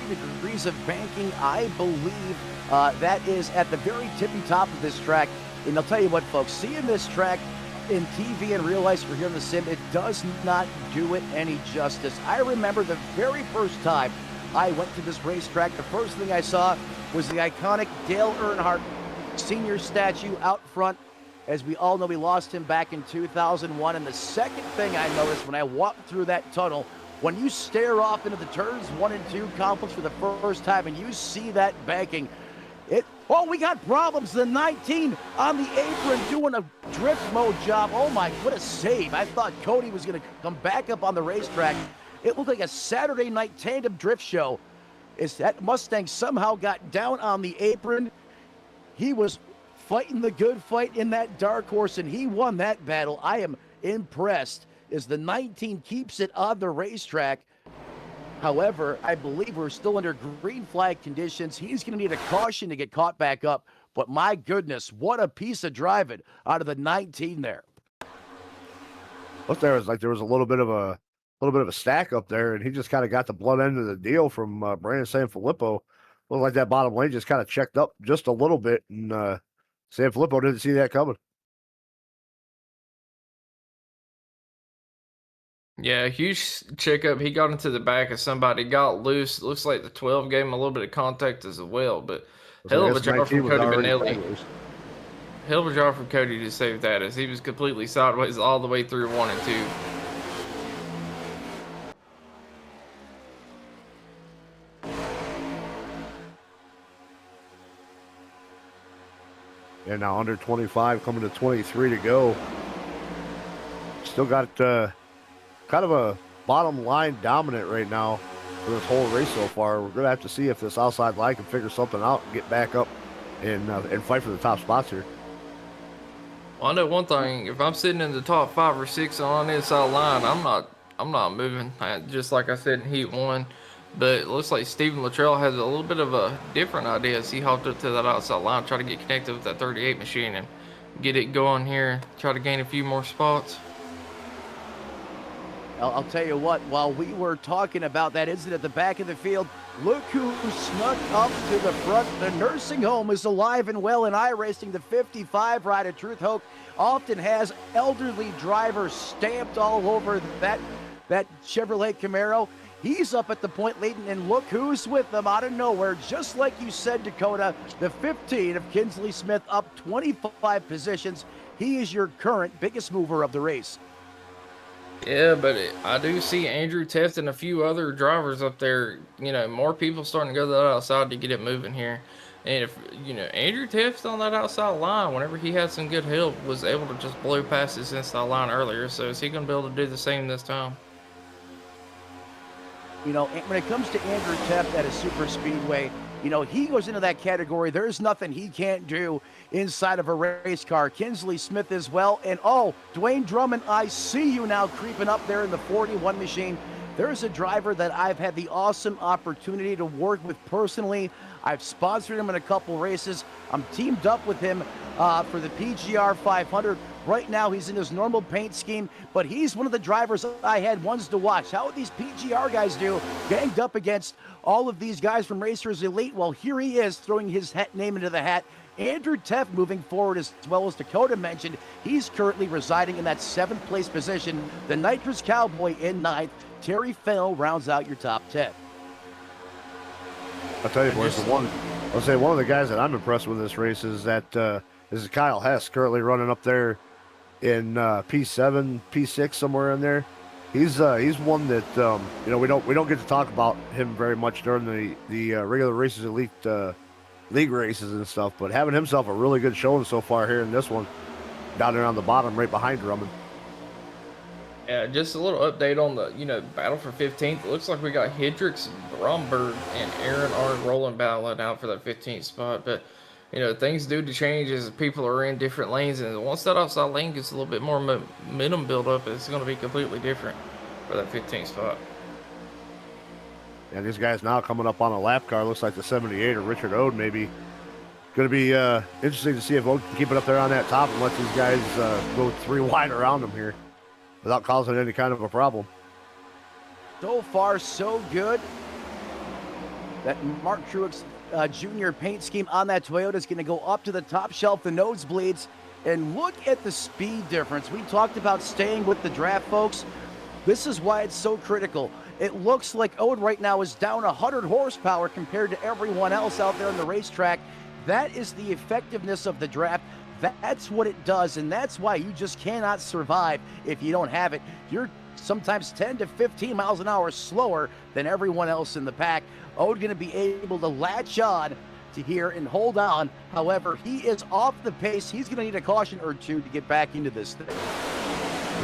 3 degrees of banking, I believe that is at the very tippy top of this track. And I'll tell you what, folks, seeing this track in TV and real life, we're here in the sim, it does not do it any justice. I remember the very first time I went to this racetrack, the first thing I saw was the iconic Dale Earnhardt senior statue out front. As we all know, we lost him back in 2001. And the second thing I noticed when I walked through that tunnel, when you stare off into the turns 1 and 2 complex for the first time and you see that banking, we got problems. The 19 on the apron doing a drift mode job. Oh my, what a save. I thought Cody was going to come back up on the racetrack. It looked like a Saturday night tandem drift show. That Mustang somehow got down on the apron. He was fighting the good fight in that dark horse, and he won that battle. I am impressed as the 19 keeps it on the racetrack. However, I believe we're still under green flag conditions. He's going to need a caution to get caught back up. But my goodness, what a piece of driving out of the 19 there. What there was a little bit of a stack up there, and he just kind of got the blunt end of the deal from Brandon Sanfilippo. Looked like that bottom lane just kind of checked up just a little bit, and Sanfilippo didn't see that coming. Yeah, huge checkup. He got into the back of somebody, got loose. Looks like the 12 gave him a little bit of contact as well, but hell of a job from Cody Benelli. Hell of a job from Cody to save that, as he was completely sideways all the way through 1 and 2. And now under 25, coming to 23 to go. Still got kind of a bottom line dominant right now for this whole race so far. We're going to have to see if this outside line can figure something out and get back up and fight for the top spots here. Well, I know one thing. If I'm sitting in the top 5 or 6 on the inside line, I'm not moving. Just like I said in Heat 1. But it looks like Steven Luttrell has a little bit of a different idea as he hopped up to that outside line, try to get connected with that 38 machine and get it going here, try to gain a few more spots. I'll tell you what, while we were talking about that incident at the back of the field, look who snuck up to the front. The nursing home is alive and well in iRacing. The 55 rider, Truth Hoke, often has elderly drivers stamped all over that Chevrolet Camaro. He's up at the point leading, and look who's with them out of nowhere. Just like you said, Dakota, the 15 of Kinsley Smith up 25 positions. He is your current biggest mover of the race. Yeah, but I do see Andrew Teft and a few other drivers up there. You know, more people starting to go to that outside to get it moving here. And if, you know, Andrew Teft on that outside line, whenever he had some good help, was able to just blow past his inside line earlier. So is he going to be able to do the same this time? You know, when it comes to Andrew Teft at a super speedway, you know, he goes into that category. There's nothing he can't do inside of a race car. Kinsley Smith as well. And, oh, Dwayne Drummond, I see you now creeping up there in the 41 machine. There's a driver that I've had the awesome opportunity to work with personally. I've sponsored him in a couple races. I'm teamed up with him for the PGR 500. Right now, he's in his normal paint scheme, but he's one of the drivers I had ones to watch. How would these PGR guys do ganged up against all of these guys from Racers Elite? Well, here he is throwing his name into the hat. Andrew Teft moving forward, as well as Dakota mentioned. He's currently residing in that 7th place position. The Nitrous Cowboy in 9th. Terry Fennell rounds out your top 10. I'll tell you, boys, I'll say one of the guys that I'm impressed with this race is that is Kyle Hess, currently running up there in P7, P6, somewhere in there. He's one that you know, we don't get to talk about him very much during the regular Racers Elite league races and stuff, but having himself a really good showing so far here in this one, down there on the bottom, right behind Drummond. Yeah, just a little update on the, you know, battle for 15th. It looks like we got Hendricks, Bromberg, and Aaron R. Rolling battling out for that 15th spot. But things do to change as people are in different lanes, and once that outside lane gets a little bit more momentum build up, it's going to be completely different for that 15th spot. And these guys now coming up on a lap car. Looks like the 78 or Richard Ode maybe. Going to be interesting to see if Ode can keep it up there on that top and let these guys go 3 wide around him here without causing any kind of a problem. So far, so good. That Mark Truex Jr. paint scheme on that Toyota is going to go up to the top shelf, the nosebleeds, and look at the speed difference. We talked about staying with the draft, folks. This is why it's so critical. It looks like Ode right now is down 100 horsepower compared to everyone else out there on the racetrack. That is the effectiveness of the draft. That's what it does, and that's why you just cannot survive if you don't have it. You're sometimes 10 to 15 miles an hour slower than everyone else in the pack. Ode going to be able to latch on to here and hold on. However, he is off the pace. He's going to need a caution or two to get back into this thing.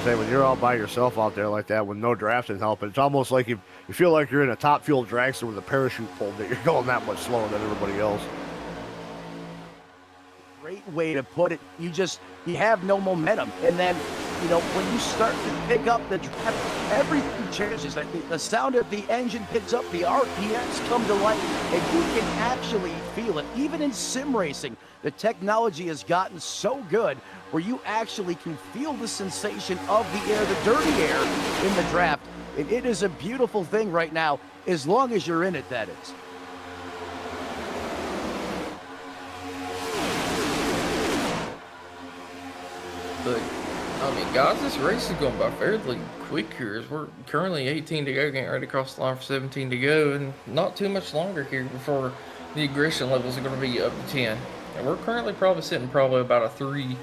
Say, when you're all by yourself out there like that with no drafting help, it's almost like you feel like you're in a top fuel dragster with a parachute pulled, that you're going that much slower than everybody else. Great way to put it. You have no momentum. And then, when you start to pick up the draft, everything changes. I think the sound of the engine picks up, the RPMs come to life, and you can actually feel it. Even in sim racing, the technology has gotten so good where you actually can feel the sensation of the air, the dirty air in the draft. And it is a beautiful thing right now, as long as you're in it, that is. But, guys, this race is going by fairly quick here, as we're currently 18 to go, getting ready to cross the line for 17 to go, and not too much longer here before the aggression levels are going to be up to 10. And we're currently sitting about a 3,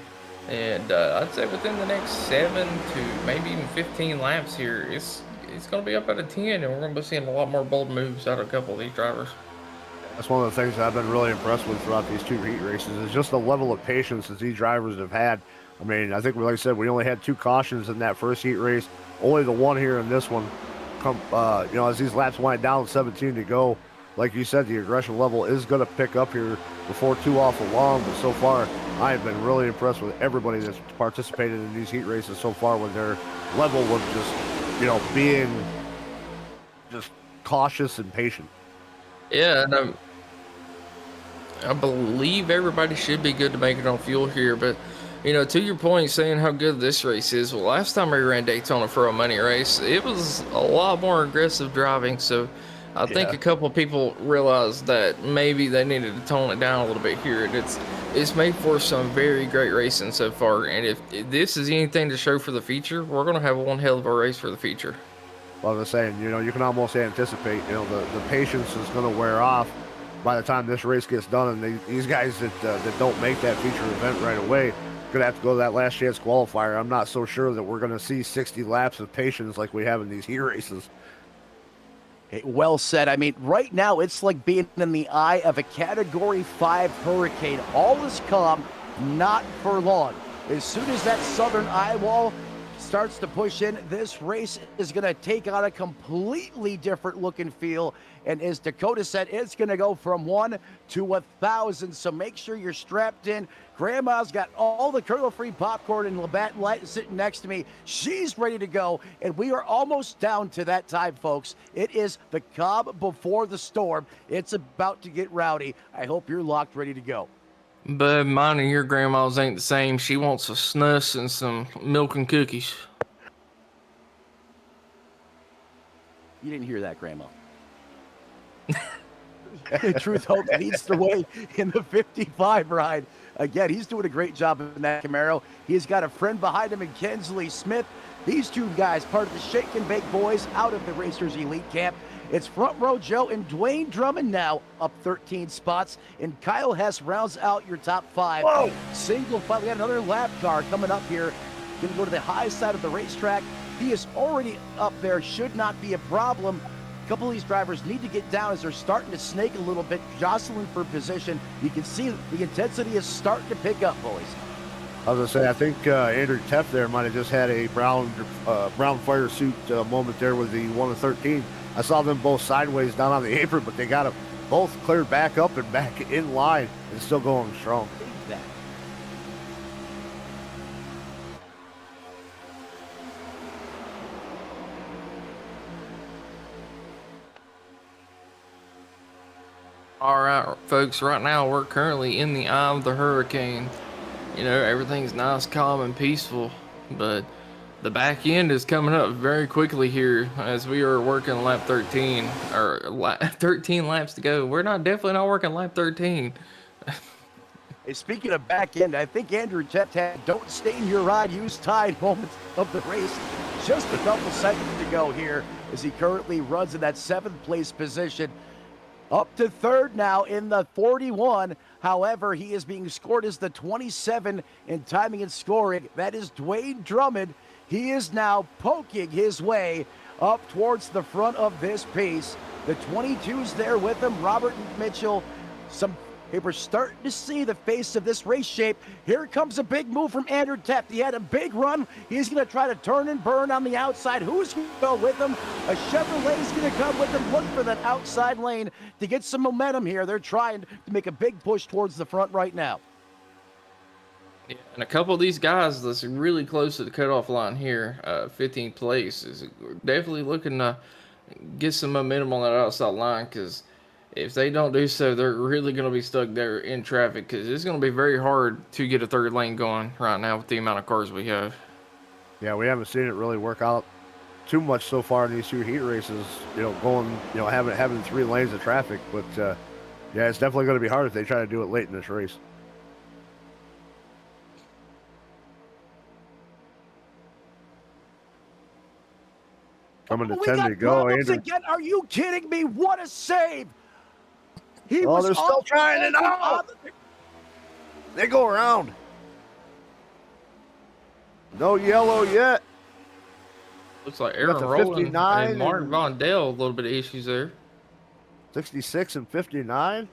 and I'd say within the next 7 to maybe even 15 laps here, it's going to be up at a 10, and we're going to be seeing a lot more bold moves out of a couple of these drivers. That's one of the things that I've been really impressed with throughout these 2 heat races, is just the level of patience that these drivers have had. I think, like I said, we only had 2 cautions in that first heat race. Only the one here in this one. As these laps wind down, 17 to go, like you said, the aggression level is going to pick up here before too awful long. But so far, I have been really impressed with everybody that's participated in these heat races so far, with their level of just, being just cautious and patient. Yeah, and I believe everybody should be good to make it on fuel here, but to your point, saying how good this race is, well, last time we ran Daytona for a money race, it was a lot more aggressive driving, so I think a couple of people realized that maybe they needed to tone it down a little bit here. It's made for some very great racing so far, and if this is anything to show for the future, we're going to have one hell of a race for the future. Well, I was saying, you can almost anticipate, the patience is going to wear off by the time this race gets done, and these guys that don't make that feature event right away, going to have to go to that last chance qualifier. I'm not so sure that we're going to see 60 laps of patience like we have in these heat races. Okay, well said. Right now it's like being in the eye of a Category 5 hurricane. All is calm, not for long. As soon as that southern eye wall starts to push in, this race is going to take on a completely different look and feel. And as Dakota said, it's going to go from 1 to 1,000. So make sure you're strapped in. Grandma's got all the kernel-free popcorn and Labatt Light sitting next to me. She's ready to go, and we are almost down to that time, folks. It is the calm before the storm. It's about to get rowdy. I hope you're locked, ready to go. But mine and your grandma's ain't the same. She wants a snus and some milk and cookies. You didn't hear that, Grandma. Truth Hope leads the way in the 55 ride. Again, he's doing a great job in that Camaro. He's got a friend behind him in Kensley Smith. These 2 guys, part of the Shake and Bake boys out of the Racers Elite Camp. It's Front Row Joe and Dwayne Drummond now up 13 spots. And Kyle Hess rounds out your top 5. Whoa. Single file. We got another lap car coming up here. Going to go to the high side of the racetrack. He is already up there. Should not be a problem. A couple of these drivers need to get down as they're starting to snake a little bit, jostling for position. You can see the intensity is starting to pick up, boys. I was going to say, I think Andrew Teff there might have just had a brown fire suit moment there with the 1 of 13. I saw them both sideways down on the apron, but they got both cleared back up and back in line and still going strong. That. All right, folks, right now we're currently in the eye of the hurricane. You know, everything's nice, calm, and peaceful, but the back end is coming up very quickly here as we are working lap 13, or 13 laps to go. We're definitely not working lap 13. Hey, speaking of back end, I think Andrew Tet had "Don't Stain Your Ride, Use Tide" moments of the race. Just a couple seconds to go here as he currently runs in that 7th place position. Up to 3rd now in the 41. However, he is being scored as the 27 in timing and scoring. That is Dwayne Drummond. He is now poking his way up towards the front of this piece. The 22's there with him, Robert Mitchell. We're starting to see the face of this race shape. Here comes a big move from Andrew Tepp. He had a big run. He's going to try to turn and burn on the outside. Who's going to go with him? A Chevrolet's going to come with him. Look for that outside lane to get some momentum here. They're trying to make a big push towards the front right now. Yeah, and a couple of these guys that's really close to the cutoff line here, 15th place, is definitely looking to get some momentum on that outside line, because if they don't do so, they're really going to be stuck there in traffic, because it's going to be very hard to get a 3rd lane going right now with the amount of cars we have. Yeah, we haven't seen it really work out too much so far in these 2 heat races, having 3 lanes of traffic. But, yeah, it's definitely going to be hard if they try to do it late in this race. Coming to 10 to go, Andrew. Again. Are you kidding me? What a save! They're still trying it out. They go around. No yellow yet. Looks like Aaron Rowland and Martin Von Dale, a little bit of issues there. 66 and 59.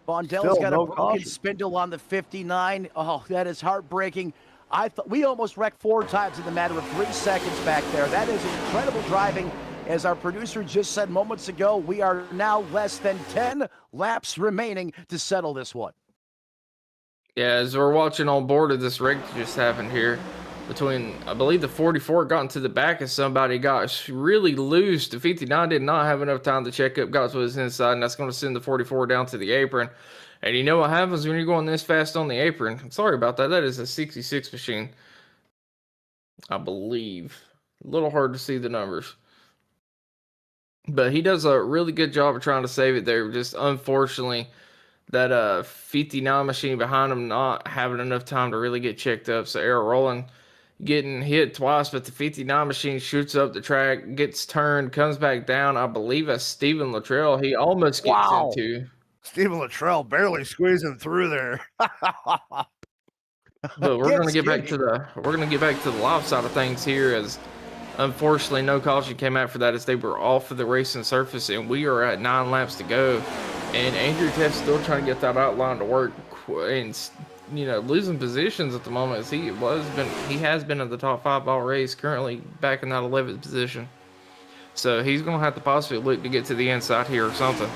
Von Dell's got a broken spindle on the 59. Oh, that is heartbreaking. I thought we almost wrecked 4 times in the matter of 3 seconds back there. That is incredible driving. As our producer just said moments ago, we are now less than 10 laps remaining to settle this one. Yeah, as we're watching on board of this wreck that just happened here, between, I believe, the 44 got into the back of somebody, got really loose. The 59 did not have enough time to check up, got to his inside, and that's going to send the 44 down to the apron. And you know what happens when you're going this fast on the apron? Sorry about that. That is a 66 machine, I believe. A little hard to see the numbers. But he does a really good job of trying to save it there. Just unfortunately, that 59 machine behind him not having enough time to really get checked up. So Aaron Rowland getting hit twice, but the 59 machine shoots up the track, gets turned, comes back down. I believe that's Stephen Luttrell. He almost gets into. Stephen Luttrell barely squeezing through there. But we're going to get back to the live side of things here, as unfortunately no caution came out for that, as they were off of the racing surface, and we are at 9 laps to go. And Andrew Tett's still trying to get that outline to work, and losing positions at the moment, as he has been in the top 5 all race, currently back in that 11th position. So he's going to have to possibly look to get to the inside here or something.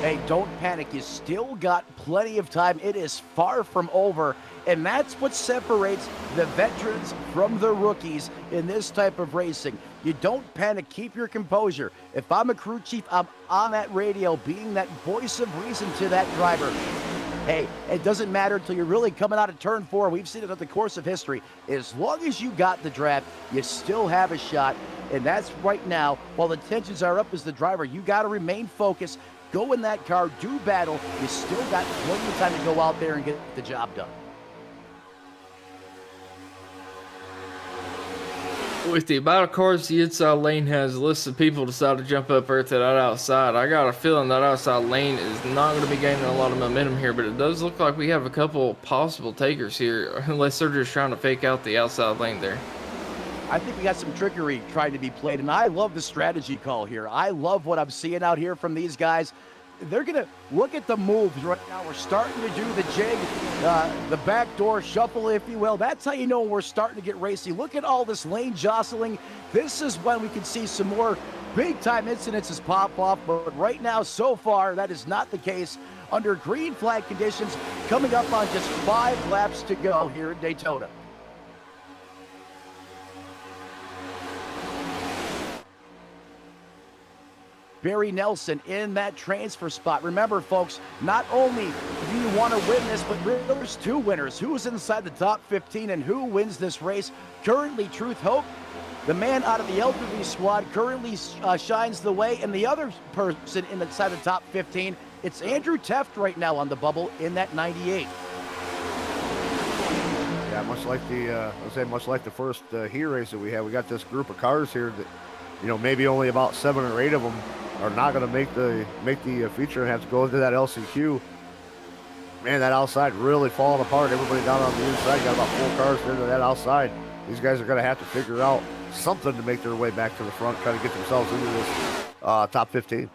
Hey, don't panic. You still got plenty of time. It is far from over. And that's what separates the veterans from the rookies in this type of racing. You don't panic. Keep your composure. If I'm a crew chief, I'm on that radio being that voice of reason to that driver. Hey, it doesn't matter until you're really coming out of turn 4. We've seen it at the course of history. As long as you got the draft, you still have a shot. And that's right now. While the tensions are up as the driver, you got to remain focused. Go in that car, do battle. You still got plenty of time to go out there and get the job done. With the amount of cars the inside lane has, a list of people decide to jump up there to that outside. I got a feeling that outside lane is not going to be gaining a lot of momentum here, but it does look like we have a couple possible takers here, unless they're just trying to fake out the outside lane there. I think we got some trickery trying to be played, and I love the strategy call here. I love what I'm seeing out here from these guys. They're going to look at the moves right now. We're starting to do the jig, the backdoor shuffle, if you will. That's how you know we're starting to get racy. Look at all this lane jostling. This is when we can see some more big-time incidences pop off, but right now, so far, that is not the case under green flag conditions, coming up on just 5 laps to go here at Daytona. Barry Nelson in that transfer spot. Remember, folks, not only do you want to win this, but really there's 2 winners. Who's inside the top 15 and who wins this race? Currently, Truth Hope, the man out of the LPV squad, currently shines the way, and the other person inside the top 15, it's Andrew Teft right now on the bubble in that 98. Yeah, much like the first heat race that we had, we got this group of cars here that, you know, maybe only about 7 or 8 of them are not going to make the feature and have to go into that LCQ. Man, that outside really falling apart. Everybody down on the inside got about 4 cars into that outside. These guys are going to have to figure out something to make their way back to the front, try to get themselves into this top 15.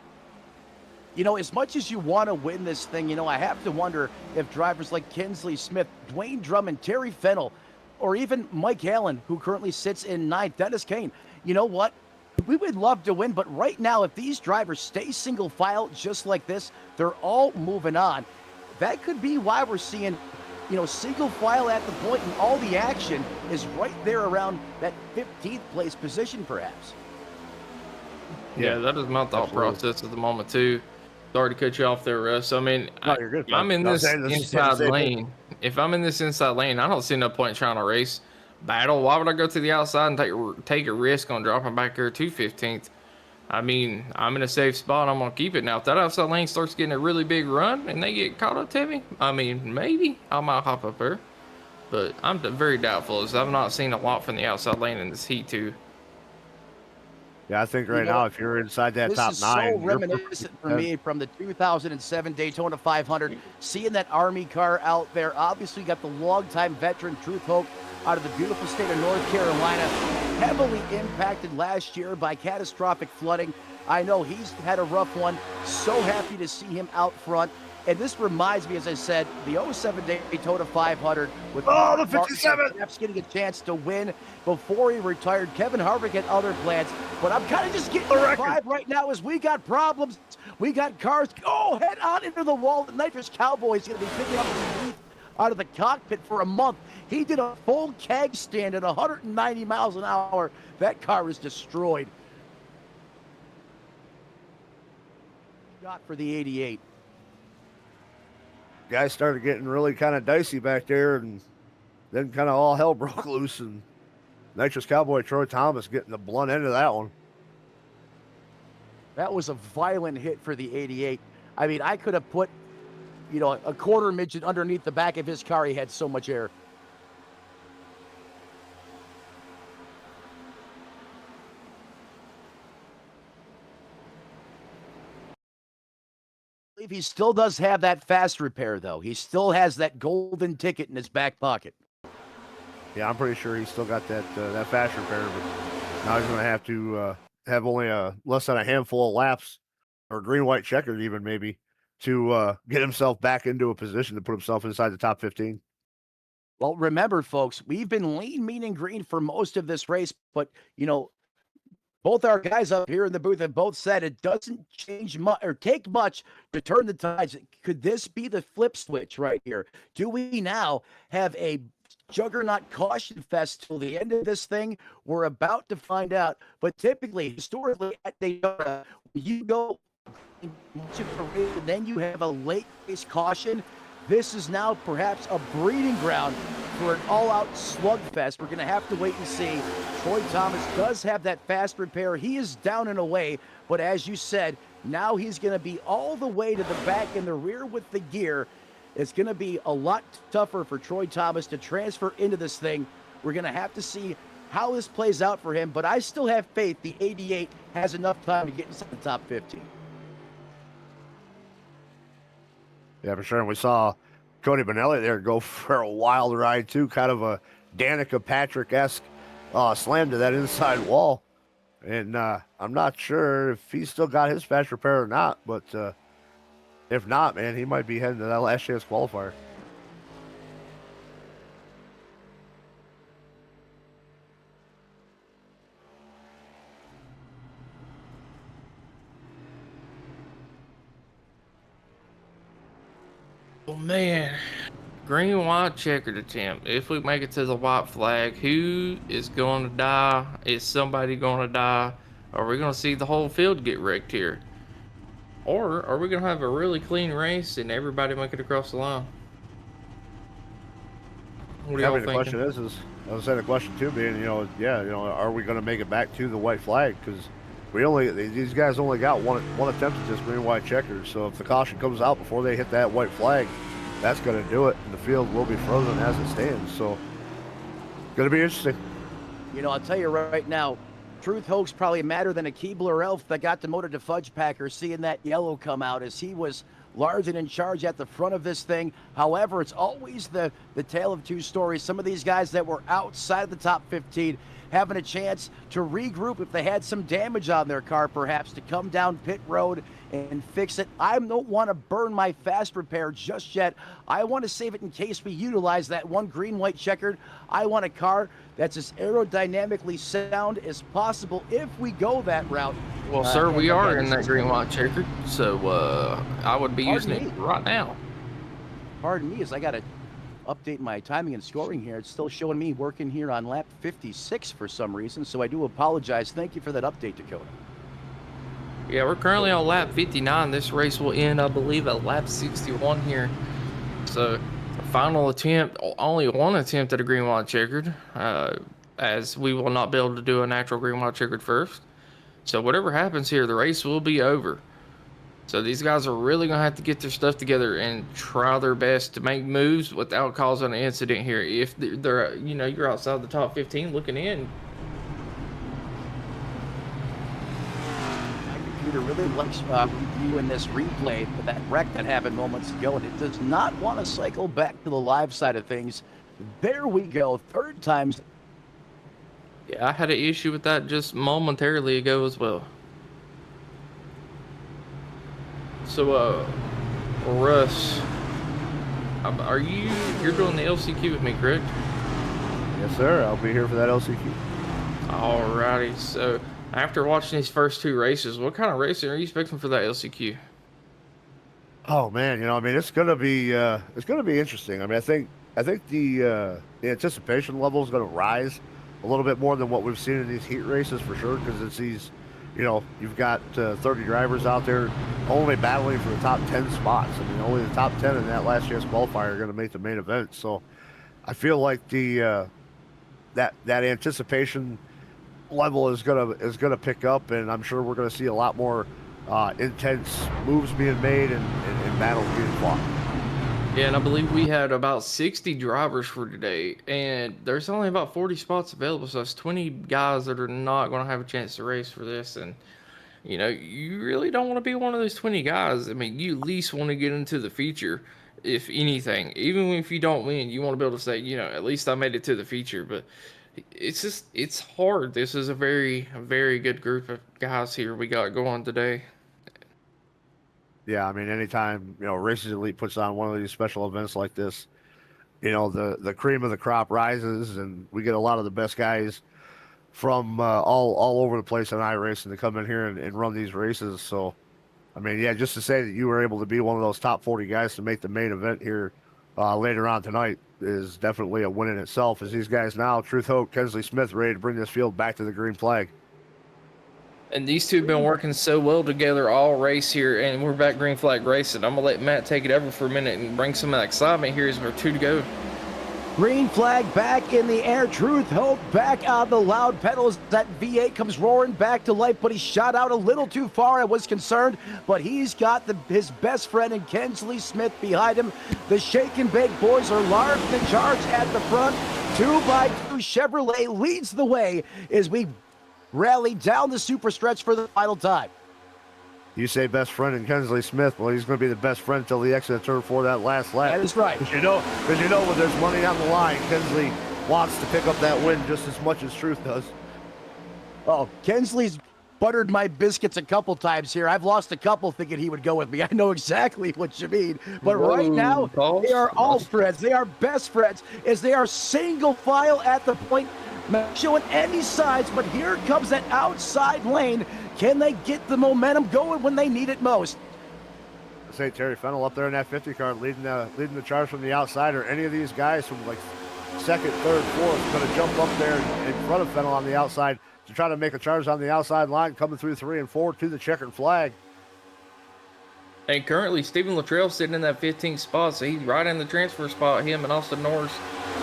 You know, as much as you want to win this thing, you know, I have to wonder if drivers like Kinsley Smith, Dwayne Drummond, Terry Fennell, or even Mike Allen, who currently sits in 9th, Dennis Kane, you know what? We would love to win, but right now, if these drivers stay single file just like this, they're all moving on. That could be why we're seeing, you know, single file at the point, and all the action is right there around that 15th place position, perhaps. Yeah, that is my thought process at the moment, too. Sorry to cut you off there, Russ. I mean, No, you're good. I'm in this saying inside lane. If I'm in this inside lane, I don't see no point in trying to race battle. Why would I go to the outside and take a risk on dropping back here to 15th? I mean, I'm in a safe spot. I'm going to keep it. Now, if that outside lane starts getting a really big run and they get caught up to me, I mean, maybe I might hop up there. But I'm very doubtful, as I've not seen a lot from the outside lane in this heat, too. Yeah, I think right now, if you're inside that top 9, this is so reminiscent for me from the 2007 Daytona 500. Seeing that Army car out there, obviously got the longtime veteran Truth Hope out of the beautiful state of North Carolina, heavily impacted last year by catastrophic flooding. I know he's had a rough one. So happy to see him out front. And this reminds me, as I said, the 07 Daytona 500 with the 57 perhaps getting a chance to win before he retired. Kevin Harvick had other plans, but I'm kind of just getting the vibe right now as we got problems. We got cars head on into the wall. The Nitrous Cowboy is going to be picking up the heat out of the cockpit for a month. He did a full keg stand at 190 miles an hour. That car is destroyed. Shot for the 88. Guys started getting really kind of dicey back there, and then kind of all hell broke loose, and Nitrous Cowboy Troy Thomas getting the blunt end of that one. That was a violent hit for the 88. I mean, I could have put, you know, a quarter midget underneath the back of his car. He had so much air. He still does have that fast repair, though. He still has that golden ticket in his back pocket. Yeah, I'm pretty sure he's still got that fast repair, but now he's going to have to have only less than a handful of laps, or Green-White-Checkered even maybe, to get himself back into a position to put himself inside the top 15. Well, remember, folks, we've been lean, mean, and green for most of this race, but, you know, both our guys up here in the booth have both said it doesn't change much or take much to turn the tides. Could this be the flip switch right here? Do we now have a juggernaut caution fest till the end of this thing? We're about to find out. But typically, historically, at Daytona, when you go much of the race and then you have a late race caution, this is now perhaps a breeding ground for an all-out slugfest. We're going to have to wait and see. Troy Thomas does have that fast repair. He is down and away, but as you said, now he's going to be all the way to the back in the rear with the gear. It's going to be a lot tougher for Troy Thomas to transfer into this thing. We're going to have to see how this plays out for him, but I still have faith the 88 has enough time to get inside the top 15. Yeah, for sure. And we saw Cody Benelli there go for a wild ride, too. Kind of a Danica Patrick-esque slam to that inside wall. And I'm not sure if he's still got his fast repair or not. But if not, man, he might be heading to that last chance qualifier. Oh, man. Green-White-Checkered attempt. If we make it to the white flag, who is going to die? Is somebody going to die? Are we going to see the whole field get wrecked here? Or are we going to have a really clean race and everybody make it across the line? What are y'all The thinking? question is I was saying the question too being, are we going to make it back to the white flag? Because these guys only got one attempt at this Green-White-Checkered. So if the caution comes out before they hit that white flag, that's going to do it. And the field will be frozen as it stands. So going to be interesting. I'll tell you right now, truth hoax probably madder than a Keebler elf that got demoted to Fudge Packer, seeing that yellow come out as he was large and in charge at the front of this thing. However, it's always the tale of two stories. Some of these guys that were outside of the top 15 having a chance to regroup if they had some damage on their car, perhaps, to come down pit road and fix it. I don't want to burn my fast repair just yet. I want to save it in case we utilize that one Green-White-Checkered. I want a car that's as aerodynamically sound as possible if we go that route. Well, sir, we are in that Green-White-Checkered, so I would be using it right now. Pardon me, as I got to update my timing and scoring here. It's still showing me working here on lap 56 for some reason, so I do apologize. Thank you for that update, Dakota. Yeah, we're currently on lap 59. This race will end, I believe, at lap 61 here. So, final attempt, only one attempt at a Green-White-Checkered, as we will not be able to do a natural Green-White-Checkered first. So, whatever happens here, the race will be over. So, these guys are really going to have to get their stuff together and try their best to make moves without causing an incident here. If they're, you're outside the top 15 looking in. Really likes reviewing this replay for that wreck that happened moments ago, and it does not want to cycle back to the live side of things. There we go, third time's. Yeah, I had an issue with that just momentarily ago as well. So, Russ, you're doing the LCQ with me, correct? Yes, sir. I'll be here for that LCQ. Alrighty, so after watching these first two races, what kind of racing are you expecting for that LCQ? Oh man, it's gonna be interesting. I think the anticipation level is gonna rise a little bit more than what we've seen in these heat races for sure, because it's these, you've got 30 drivers out there only battling for the top 10 spots. I mean, only the top 10 in that last year's qualifier are going to make the main event. So I feel like that anticipation level is gonna pick up, and I'm sure we're gonna see a lot more intense moves being made and battles being fought. Yeah, and I believe we had about 60 drivers for today, and there's only about 40 spots available, so it's 20 guys that are not going to have a chance to race for this. And you really don't want to be one of those 20 guys. I mean, you at least want to get into the feature, if anything. Even if you don't win, you want to be able to say, at least I made it to the feature. But it's hard. This is a very, very good group of guys here we got going today. Yeah, I mean, anytime, Races Elite puts on one of these special events like this, the cream of the crop rises, and we get a lot of the best guys from all over the place in iRacing to come in here and run these races. So, I mean, yeah, just to say that you were able to be one of those top 40 guys to make the main event here later on tonight is definitely a win in itself, as these guys now, Truth Hope, Kensley Smith, ready to bring this field back to the green flag. And these two have been working so well together all race here, and we're back green flag racing. I'm going to let Matt take it over for a minute and bring some of that excitement here as we're two to go. Green flag back in the air. Truth Hope back on the loud pedals. That V8 comes roaring back to life, but he shot out a little too far. I was concerned, but he's got his best friend in Kensley Smith behind him. The Shake and Bake boys are large in charge at the front. 2x2 Chevrolet leads the way as we rally down the super stretch for the final time. You say best friend in Kensley Smith. Well, he's going to be the best friend until the exit of turn 4 that last lap. That is right. Because when there's money on the line, Kensley wants to pick up that win just as much as Truth does. Oh, Kensley's buttered my biscuits a couple times here. I've lost a couple thinking he would go with me. I know exactly what you mean. But right now, they are all friends. They are best friends as they are single file at the point, not showing any signs. But here comes that outside lane. Can they get the momentum going when they need it most? Say Terry Fennell up there in that 50 car leading the charge from the outside, or any of these guys from like second, third, fourth going to jump up there in front of Fennell on the outside to try to make a charge on the outside line, coming through 3 and 4 to the checkered flag. And currently, Stephen Luttrell sitting in that 15th spot, so he's right in the transfer spot. Him and Austin Norris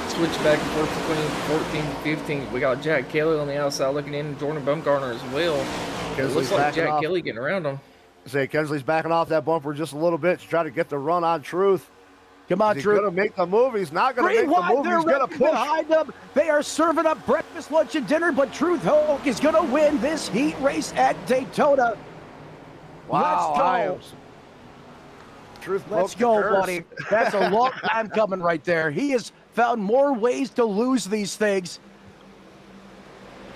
switch back and forth between 14 and 15. We got Jack Kelly on the outside looking in, and Jordan Bumgarner as well. It looks like Jack Kelly getting around him. Say Kensley's backing off that bumper just a little bit to try to get the run on Truth. Come on, Truth. He's going to make the move. He's not going to make the move. He's going to push. Behind them. They are serving up breakfast, lunch, and dinner, but Truth Hoke is going to win this heat race at Daytona. Wow. Let's go. Truth, let's go, buddy. That's a long time coming right there. He has found more ways to lose these things.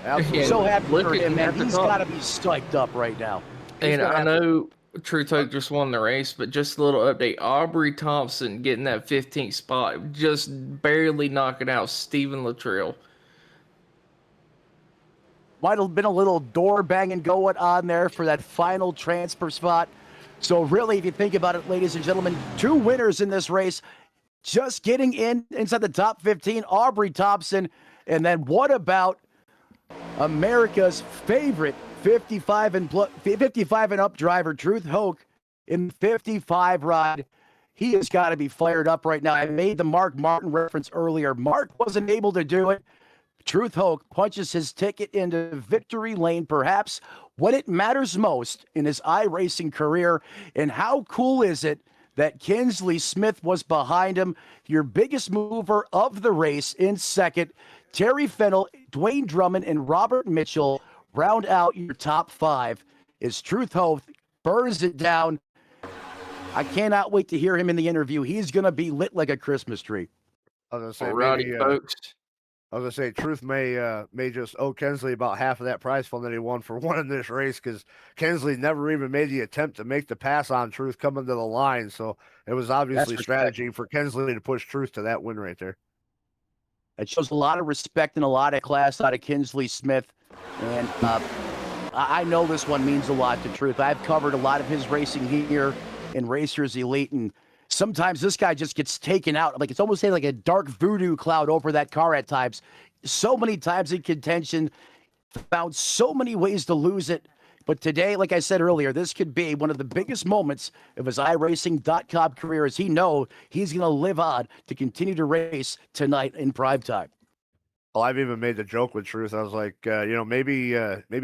Absolutely. So happy for him, man. He's got to be psyched up right now. And I know Truth Hoke just won the race, but just a little update. Aubrey Thompson getting that 15th spot, just barely knocking out Stephen Luttrell. Might have been a little door banging going on there for that final transfer spot. So really, if you think about it, ladies and gentlemen, 2 winners in this race, just getting inside the top 15, Aubrey Thompson. And then what about America's favorite 55 and up driver, Truth Hoke, in 55 ride? He has got to be fired up right now. I made the Mark Martin reference earlier. Mark wasn't able to do it. Truth Hoke punches his ticket into victory lane, perhaps when it matters most in his iRacing career. And how cool is it that Kinsley Smith was behind him, your biggest mover of the race in second. Terry Fennell, Dwayne Drummond, and Robert Mitchell round out your top 5 as Truth Hoke burns it down. I cannot wait to hear him in the interview. He's going to be lit like a Christmas tree. I was going Alrighty, folks. I was going to say, Truth may just owe Kensley about half of that prize fund that he won for winning this race, because Kensley never even made the attempt to make the pass on Truth coming to the line. So it was obviously strategy for Kensley to push Truth to that win right there. It shows a lot of respect and a lot of class out of Kinsley Smith. And I know this one means a lot to Truth. I've covered a lot of his racing here in Racers Elite, and sometimes this guy just gets taken out. Like, it's almost like a dark voodoo cloud over that car at times. So many times in contention, found so many ways to lose it. But today, like I said earlier, this could be one of the biggest moments of his iRacing.com career, as he knows he's going to live on to continue to race tonight in prime time. Well, I've even made the joke with Truth. I was like, maybe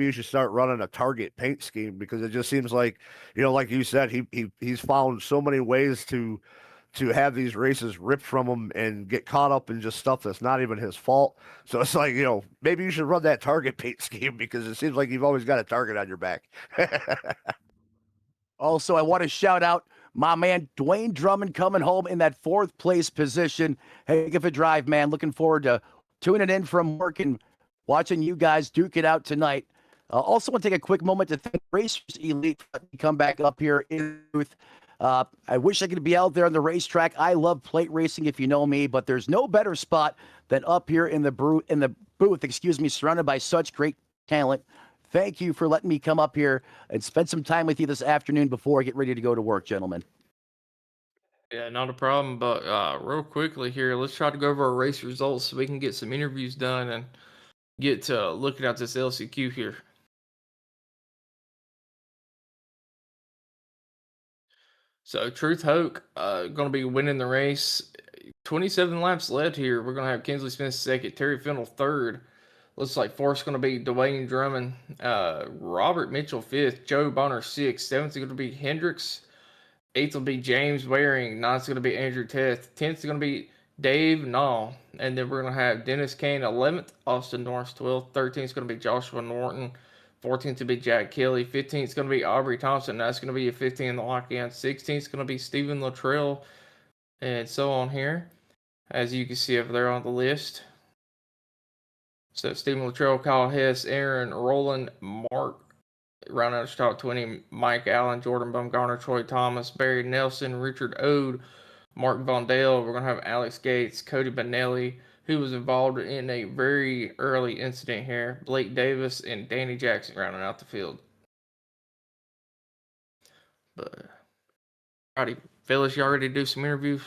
you should start running a target paint scheme, because it just seems like, like you said, he's found so many ways to have these races ripped from him and get caught up in just stuff that's not even his fault. So it's like, maybe you should run that target paint scheme, because it seems like you've always got a target on your back. Also, I want to shout out my man Dwayne Drummond coming home in that 4th place position. Heck of a drive, man. Looking forward to tuning in from work and watching you guys duke it out tonight. Also want to take a quick moment to thank Racers Elite for letting me come back up here in the booth. I wish I could be out there on the racetrack. I love plate racing, if you know me, but there's no better spot than up here in the booth, surrounded by such great talent. Thank you for letting me come up here and spend some time with you this afternoon before I get ready to go to work, gentlemen. Yeah, not a problem. But real quickly here, let's try to go over our race results so we can get some interviews done and get to looking at this LCQ here. So Truth Hoke going to be winning the race. 27 laps left here. We're going to have Kinsley Smith second, Terry Fennell third. Looks like fourth's going to be Dwayne Drummond, Robert Mitchell fifth, Joe Bonner sixth, seventh is going to be Hendricks, eighth will be James Waring, ninth's going to be Andrew Teth, 10th is going to be Dave Nall, and then we're going to have Dennis Kane 11th, Austin Norris 12th, 13th is going to be Joshua Norton, 14th to be Jack Kelly, 15th is going to be Aubrey Thompson, that's going to be a 15 in the lock-in, 16th is going to be Stephen Luttrell, and so on here, as you can see over there on the list. So Stephen Luttrell, Kyle Hess, Aaron, Roland, Mark, round out the top 20, Mike Allen, Jordan Bumgarner, Troy Thomas, Barry Nelson, Richard Ode, Mark Von Dale. We're going to have Alex Gates, Cody Benelli, who was involved in a very early incident here, Blake Davis, and Danny Jackson rounding out the field. But Alrighty, Phyllis, y'all ready to do some interviews?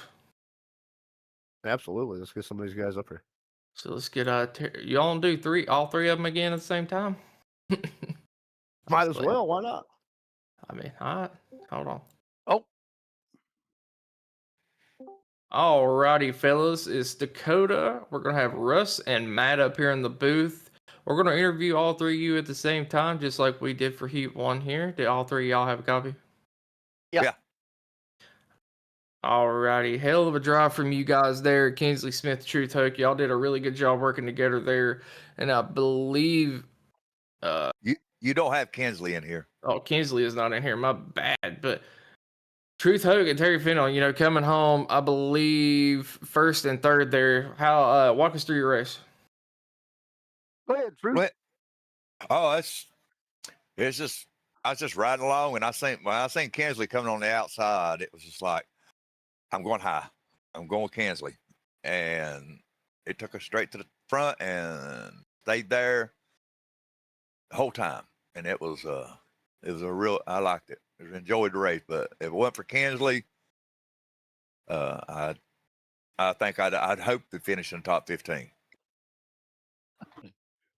Absolutely. Let's get some of these guys up here. So let's get y'all want to do all three of them again at the same time? Might as well. Why not? I mean, all right, hold on. Oh, Alrighty, fellas, it's Dakota. We're gonna have Russ and Matt up here in the booth. We're gonna interview all three of you at the same time, just like we did for Heat 1 here. Did all three of y'all have a copy? yeah. Alrighty, hell of a drive from you guys there, Kinsley Smith, Truth Hook. Y'all did a really good job working together there, and I believe You don't have Kinsley in here. oh, Kinsley is not in here. My bad, but Truth Hook and Terry Fennell, coming home, I believe first and third there. How walk us through your race? Go ahead, Truth. Oh, it's just I was just riding along, and when I seen Kinsley coming on the outside, it was just like, I'm going high. I'm going with Kinsley, and it took us straight to the front and stayed there the whole time, and it was a real. I liked it. I enjoyed the race, but if it wasn't for Kinsley, I think I'd hope to finish in the top 15.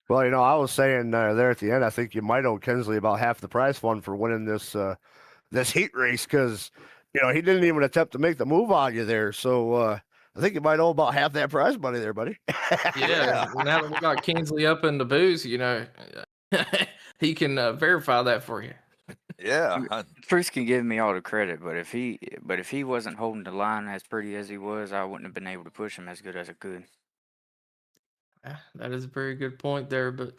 Well, I was saying there at the end, I think you might owe Kinsley about half the prize fund for winning this this heat race because he didn't even attempt to make the move on you there. So I think you might owe about half that prize money there, buddy. Yeah, now that we got Kinsley up in the booth, he can verify that for you. Yeah, Truth can give me all the credit, but if he wasn't holding the line as pretty as he was, I wouldn't have been able to push him as good as I could. Yeah, that is a very good point there. But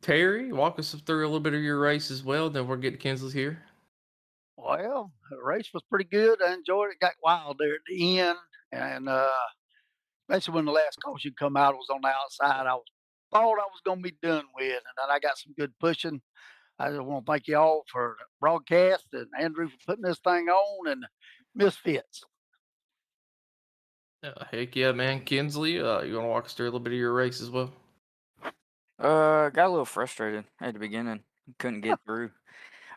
Terry, walk us through a little bit of your race as well. Then we'll get to Kinsley's here. Well, the race was pretty good. I enjoyed it. Got wild there at the end, and especially when the last caution come out, it was on the outside. I thought I was going to be done with, and then I got some good pushing. I just want to thank you all for the broadcast and Andrew for putting this thing on and Misfits. Heck yeah, man. Kinsley, you want to walk us through a little bit of your race as well? Got a little frustrated at the beginning. Couldn't get through.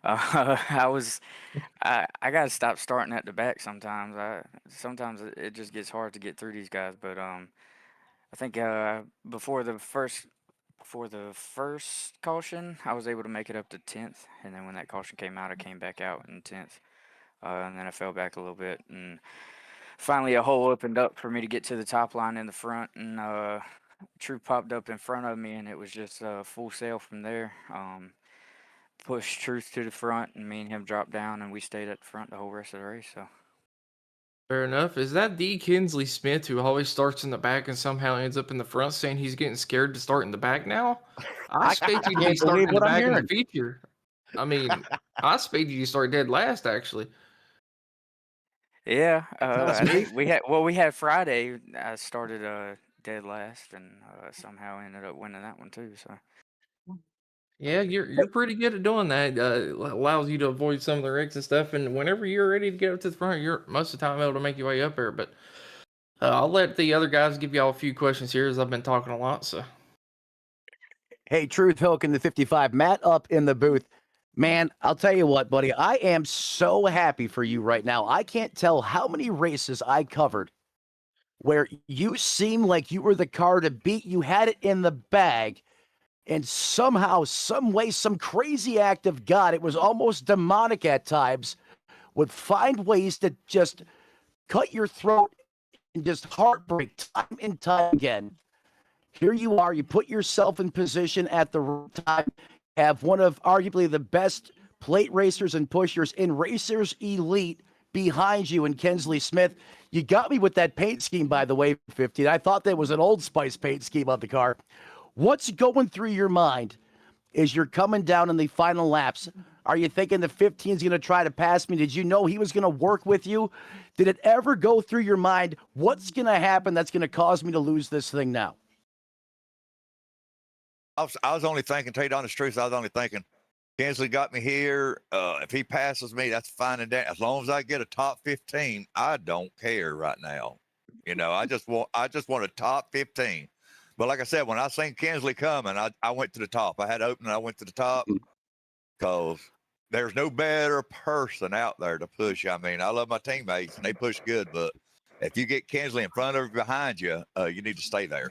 I got to stop starting at the back sometimes. Sometimes it just gets hard to get through these guys. But I think before the first caution, I was able to make it up to 10th, and then when that caution came out, I came back out in 10th, and then I fell back a little bit, and finally a hole opened up for me to get to the top line in the front, and True popped up in front of me, and it was just full sail from there. Pushed Truth to the front, and me and him dropped down, and we stayed at the front the whole rest of the race. So. Fair enough. Is that the Kinsley Smith who always starts in the back and somehow ends up in the front, saying he's getting scared to start in the back now? I expect you to start in the back in the future. I mean, I expect you to start dead last, actually. Yeah, I think we had Friday. I started dead last, and somehow ended up winning that one too. So. Yeah, you're pretty good at doing that. Allows you to avoid some of the wrecks and stuff. And whenever you're ready to get up to the front, you're most of the time able to make your way up there. But I'll let the other guys give y'all a few questions here, as I've been talking a lot. So, Hey, Truth Hook in the 55, Matt up in the booth. Man, I'll tell you what, buddy, I am so happy for you right now. I can't tell how many races I covered where you seemed like you were the car to beat. You had it in the bag. And somehow, some way, some crazy act of God, it was almost demonic at times, would find ways to just cut your throat and just heartbreak time and time again. Here you are, you put yourself in position at the right time, have one of arguably the best plate racers and pushers in Racers Elite behind you in Kinsley Smith. You got me with that paint scheme, by the way, 15. I thought that was an Old Spice paint scheme on the car. What's going through your mind as you're coming down in the final laps? Are you thinking the 15 is going to try to pass me? Did you know he was going to work with you? Did it ever go through your mind, what's going to happen that's going to cause me to lose this thing now? I was only thinking, tell you the honest truth, I was only thinking, Kinsley got me here. If he passes me, that's fine and dandy. As long as I get a top 15, I don't care right now. I just want a top 15. But like I said, when I seen Kinsley coming, I went to the top. I had opening, I went to the top because there's no better person out there to push. I mean, I love my teammates and they push good, but if you get Kinsley in front or behind you, you need to stay there.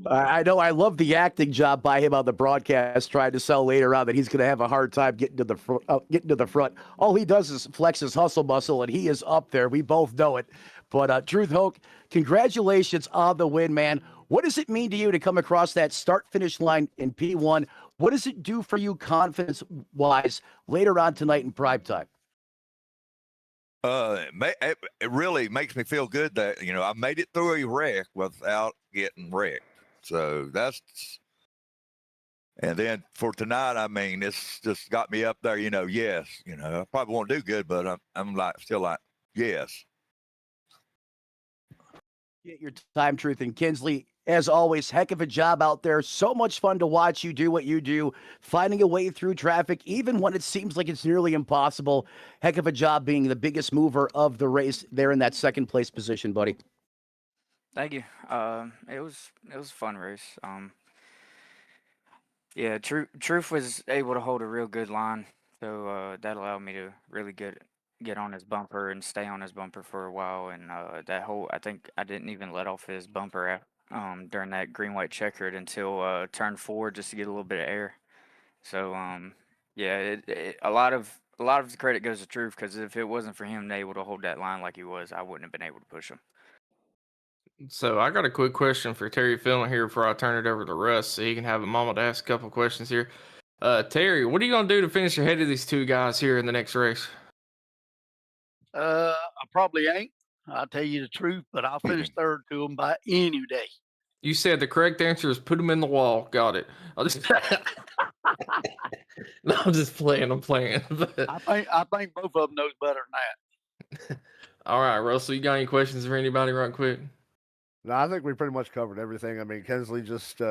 I know. I love the acting job by him on the broadcast, trying to sell later on that he's going to have a hard time getting to the front. All he does is flex his hustle muscle, and he is up there. We both know it. But Truth Hoke, congratulations on the win, man. What does it mean to you to come across that start-finish line in P1? What does it do for you confidence-wise later on tonight in primetime? It really makes me feel good that, I made it through a wreck without getting wrecked. So and then for tonight, I mean, it's just got me up there, yes, I probably won't do good, but I'm still like, yes. Get your time, Truth. And Kinsley, as always, heck of a job out there. So much fun to watch you do what you do, finding a way through traffic, even when it seems like it's nearly impossible. Heck of a job being the biggest mover of the race there in that second place position, buddy. Thank you. It was a fun race. Yeah, Truth was able to hold a real good line, so that allowed me to really get on his bumper and stay on his bumper for a while. And I think I didn't even let off his bumper during that green-white-checkered until turn 4 just to get a little bit of air. So yeah, a lot of the credit goes to Truth, because if it wasn't for him able to hold that line like he was, I wouldn't have been able to push him. So I got a quick question for Terry Philman here before I turn it over to Russ, so he can have a moment to ask a couple questions here. Terry, what are you gonna do to finish ahead of these two guys here in the next race? I probably ain't. I'll tell you the truth, but I'll finish third to them by any day. You said the correct answer is put him in the wall. Got it. No, I'm just playing. I'm playing. I think both of them knows better than that. All right, Russell, you got any questions for anybody right quick? No, I think we pretty much covered everything. I mean, Kinsley just,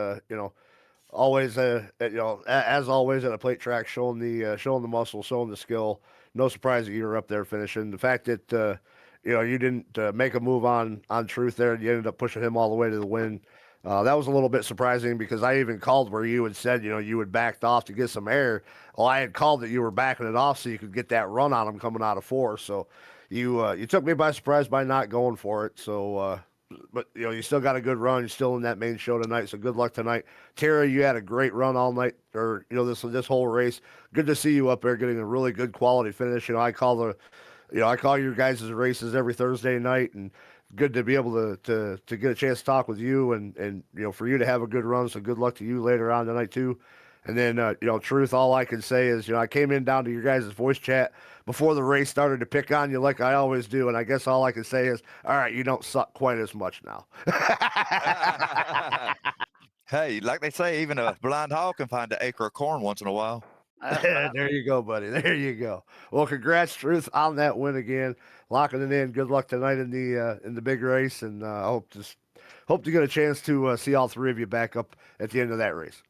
always, as always at a plate track, showing the muscle, showing the skill. No surprise that you were up there finishing. The fact that, you didn't make a move on Truth there, and you ended up pushing him all the way to the win. That was a little bit surprising, because I even called where you had said, you had backed off to get some air. Well, I had called that you were backing it off so you could get that run on him coming out of 4. So you took me by surprise by not going for it. So, but you still got a good run. You're still in that main show tonight, so good luck tonight. Terry, you had a great run all night, or this whole race. Good to see you up there getting a really good quality finish. I call your guys' races every Thursday night, and good to be able to get a chance to talk with you, and for you to have a good run. So good luck to you later on tonight too. And then, Truth, all I can say is, I came in down to your guys' voice chat before the race started to pick on you like I always do. And I guess all I can say is, all right, you don't suck quite as much now. Hey, like they say, even a blind hog can find an acre of corn once in a while. There you go, buddy. There you go. Well, congrats, Truth, on that win again. Locking it in. Good luck tonight in the big race. And I hope to get a chance to see all three of you back up at the end of that race.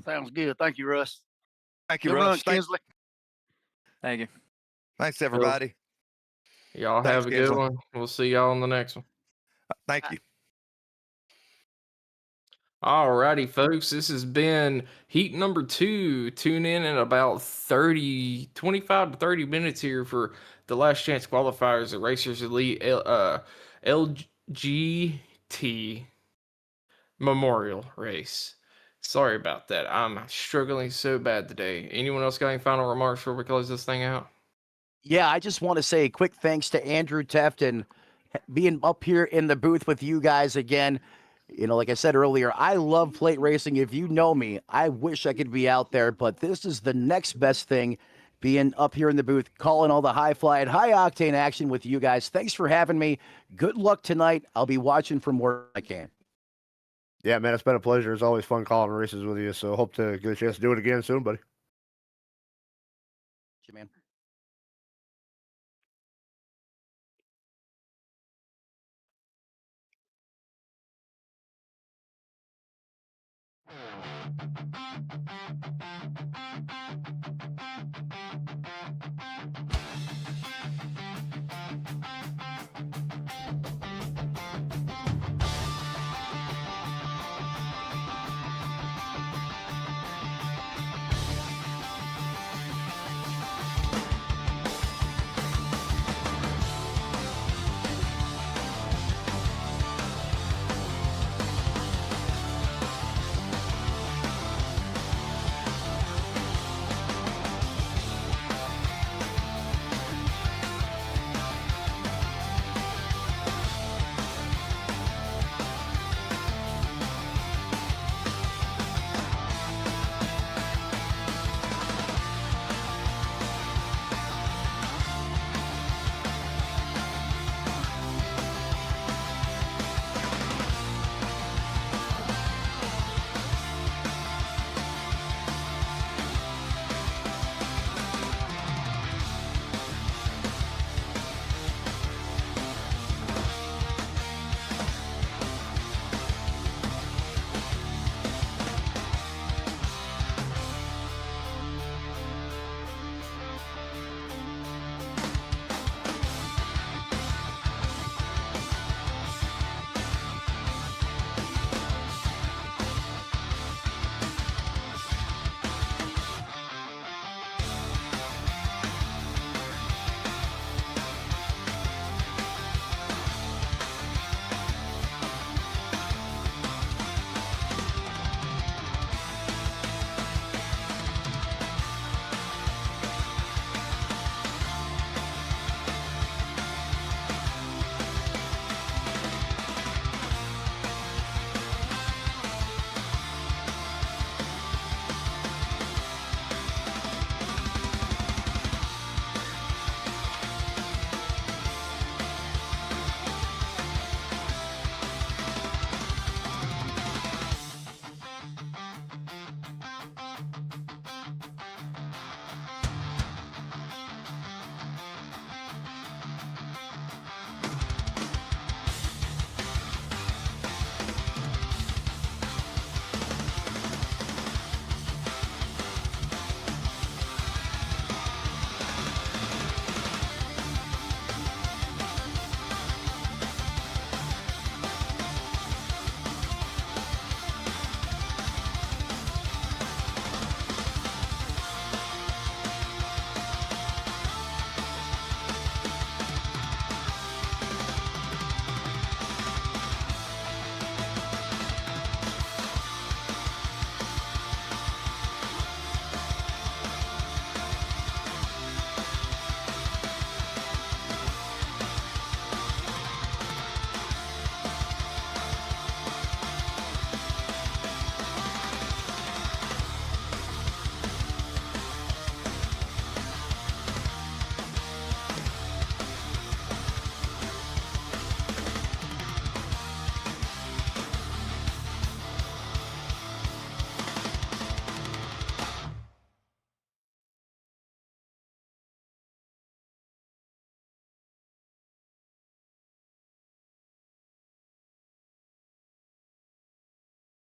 Sounds good. Thank you, Russ. Thank you, Good Russ. run, Kinsley. Thank you. Thanks, everybody. Y'all Thanks, have a good Kinsley. one. We'll see y'all in the next one. Thank you. Alrighty, folks. This has been heat number 2. Tune in about 25 to 30 minutes here for the last chance qualifiers at Racers Elite LGT Memorial Race. Sorry about that. I'm struggling so bad today. Anyone else got any final remarks before we close this thing out? Yeah, I just want to say a quick thanks to Andrew Teft and being up here in the booth with you guys again. Like I said earlier, I love plate racing. If you know me, I wish I could be out there, but this is the next best thing, being up here in the booth, calling all the high fly and high octane action with you guys. Thanks for having me. Good luck tonight. I'll be watching from where I can. Yeah, man, it's been a pleasure. It's always fun calling races with you. So hope to get a chance to do it again soon, buddy. Man.